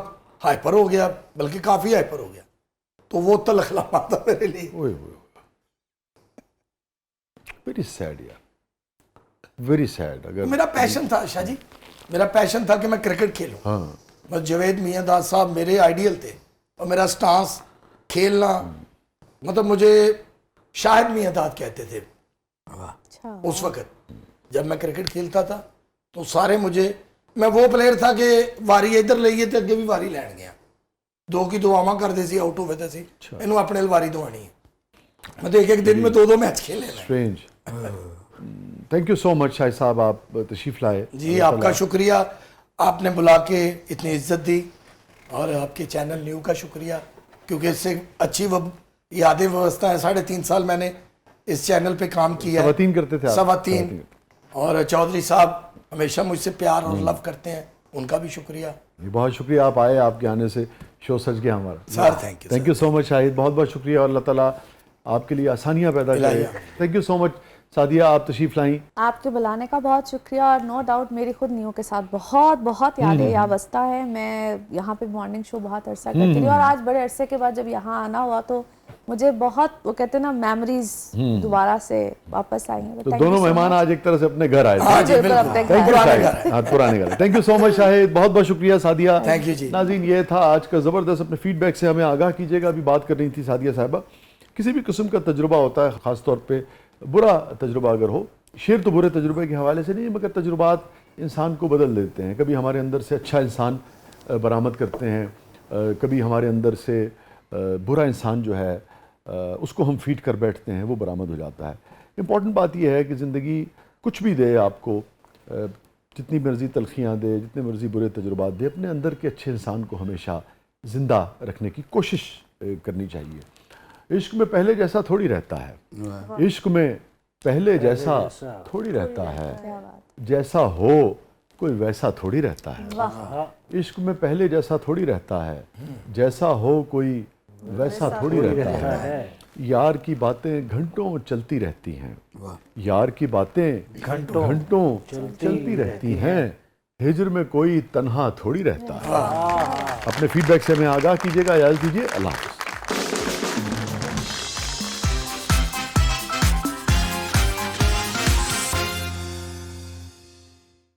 Speaker 2: हाइपर हो गया, बल्कि काफी हाइपर हो गया। तो वो तल्ख लम्हा था मेरे लिए।
Speaker 1: वेरी सैड यार, वेरी सैड। अगर
Speaker 2: मेरा पैशन था शाह जी, मेरा पैशन था कि मैं क्रिकेट खेलूं।
Speaker 1: हाँ,
Speaker 2: बस जावेद मियांदाद साहब मेरे आइडियल थे और मेरा स्टांस खेलना, मतलब मुझे शाहिद मियांदाद कहते थे उस वक्त जब मैं क्रिकेट खेलता था। तो सारे मुझे, मैं वो प्लेयर था कि वारी इधर लईए तो अगे भी वारी लैन गया, दो की दुआवां करते सी, आउट होवे सी, इनू अपने वारी दवानी है। मैं तो एक दिन में दो मैच खेले।
Speaker 1: Strange. Thank you so much Shahid साहब, आप तशरीफ लाए।
Speaker 2: जी आपका शुक्रिया, आपने बुला के इतनी इज्जत दी, और आपके चैनल न्यू का शुक्रिया, क्योंकि इससे अच्छी यादें व्यवस्था है। 3.5 साल मैंने इस चैनल पे काम किया है।
Speaker 1: सवातीन करते थे आप?
Speaker 2: सवातीन। और चौधरी साहब हमेशा मुझसे प्यार और लव करते हैं, उनका भी शुक्रिया।
Speaker 1: बहुत शुक्रिया, आप आए, आपके आने से शो सज गया हमारा।
Speaker 2: Sir thank you
Speaker 1: so much Shahid, बहुत बहुत शुक्रिया, और अल्लाह ताला आपके लिए आसानियाँ पैदा करे। Thank you so much Sadia, आप तशरीफ लाई।
Speaker 4: आपके बुलाने का बहुत शुक्रिया। और नो डाउट मेरी खुद न्यू के साथ बहुत बहुत यादें याबस्ता है। मैं यहाँ पे मॉर्निंग शो बहुत अरसा करती थी, और आज बड़े अरसे के बाद जब यहाँ आना हुआ तो मुझे बहुत, वो कहते हैं ना, मेमोरीज दोबारा से वापस आई हैं।
Speaker 1: तो दोनों मेहमान आज एक तरह से अपने घर आए थे। पुराने घर। Thank you so much Shahid, बहुत बहुत शुक्रिया सादिया।
Speaker 2: थैंक यू जी।
Speaker 1: नाज़रीन, ये था आज का ज़बरदस्त। अपने फीडबैक से हमें आगाह कीजिएगा। अभी बात कर रही थी सादिया साहिबा, किसी भी किस्म का तजुर्बा होता है, ख़ासतौर पर बुरा तजुर्बा अगर हो, शेर तो बुरे तजुर्बे के हवाले से नहीं, मगर तजुर्बात इंसान को बदल देते हैं। कभी हमारे अंदर से अच्छा इंसान बरामद करते हैं, कभी हमारे अंदर से बुरा इंसान जो है उसको हम फीड कर बैठते हैं, वो बरामद हो जाता है। इम्पॉर्टेंट बात यह है कि ज़िंदगी कुछ भी दे आपको, जितनी मर्ज़ी तलखियाँ दे, जितने मर्ज़ी बुरे तजुर्बात दे, अपने अंदर के अच्छे इंसान को हमेशा ज़िंदा रखने की कोशिश करनी चाहिए। इश्क में पहले जैसा थोड़ी रहता है, इश्क में पहले जैसा थोड़ी रहता है, जैसा हो कोई वैसा थोड़ी रहता है। इश्क में पहले जैसा थोड़ी रहता है, जैसा हो कोई वैसा थोड़ी रहता है। यार की बातें घंटों चलती रहती हैं, यार की बातें घंटों चलती रहती हैं, हिज्र में कोई तन्हा थोड़ी रहता है। अपने फीडबैक से हमें आगाह कीजिएगा। इजाज़त दीजिए, अल्लाह हाफ़िज़।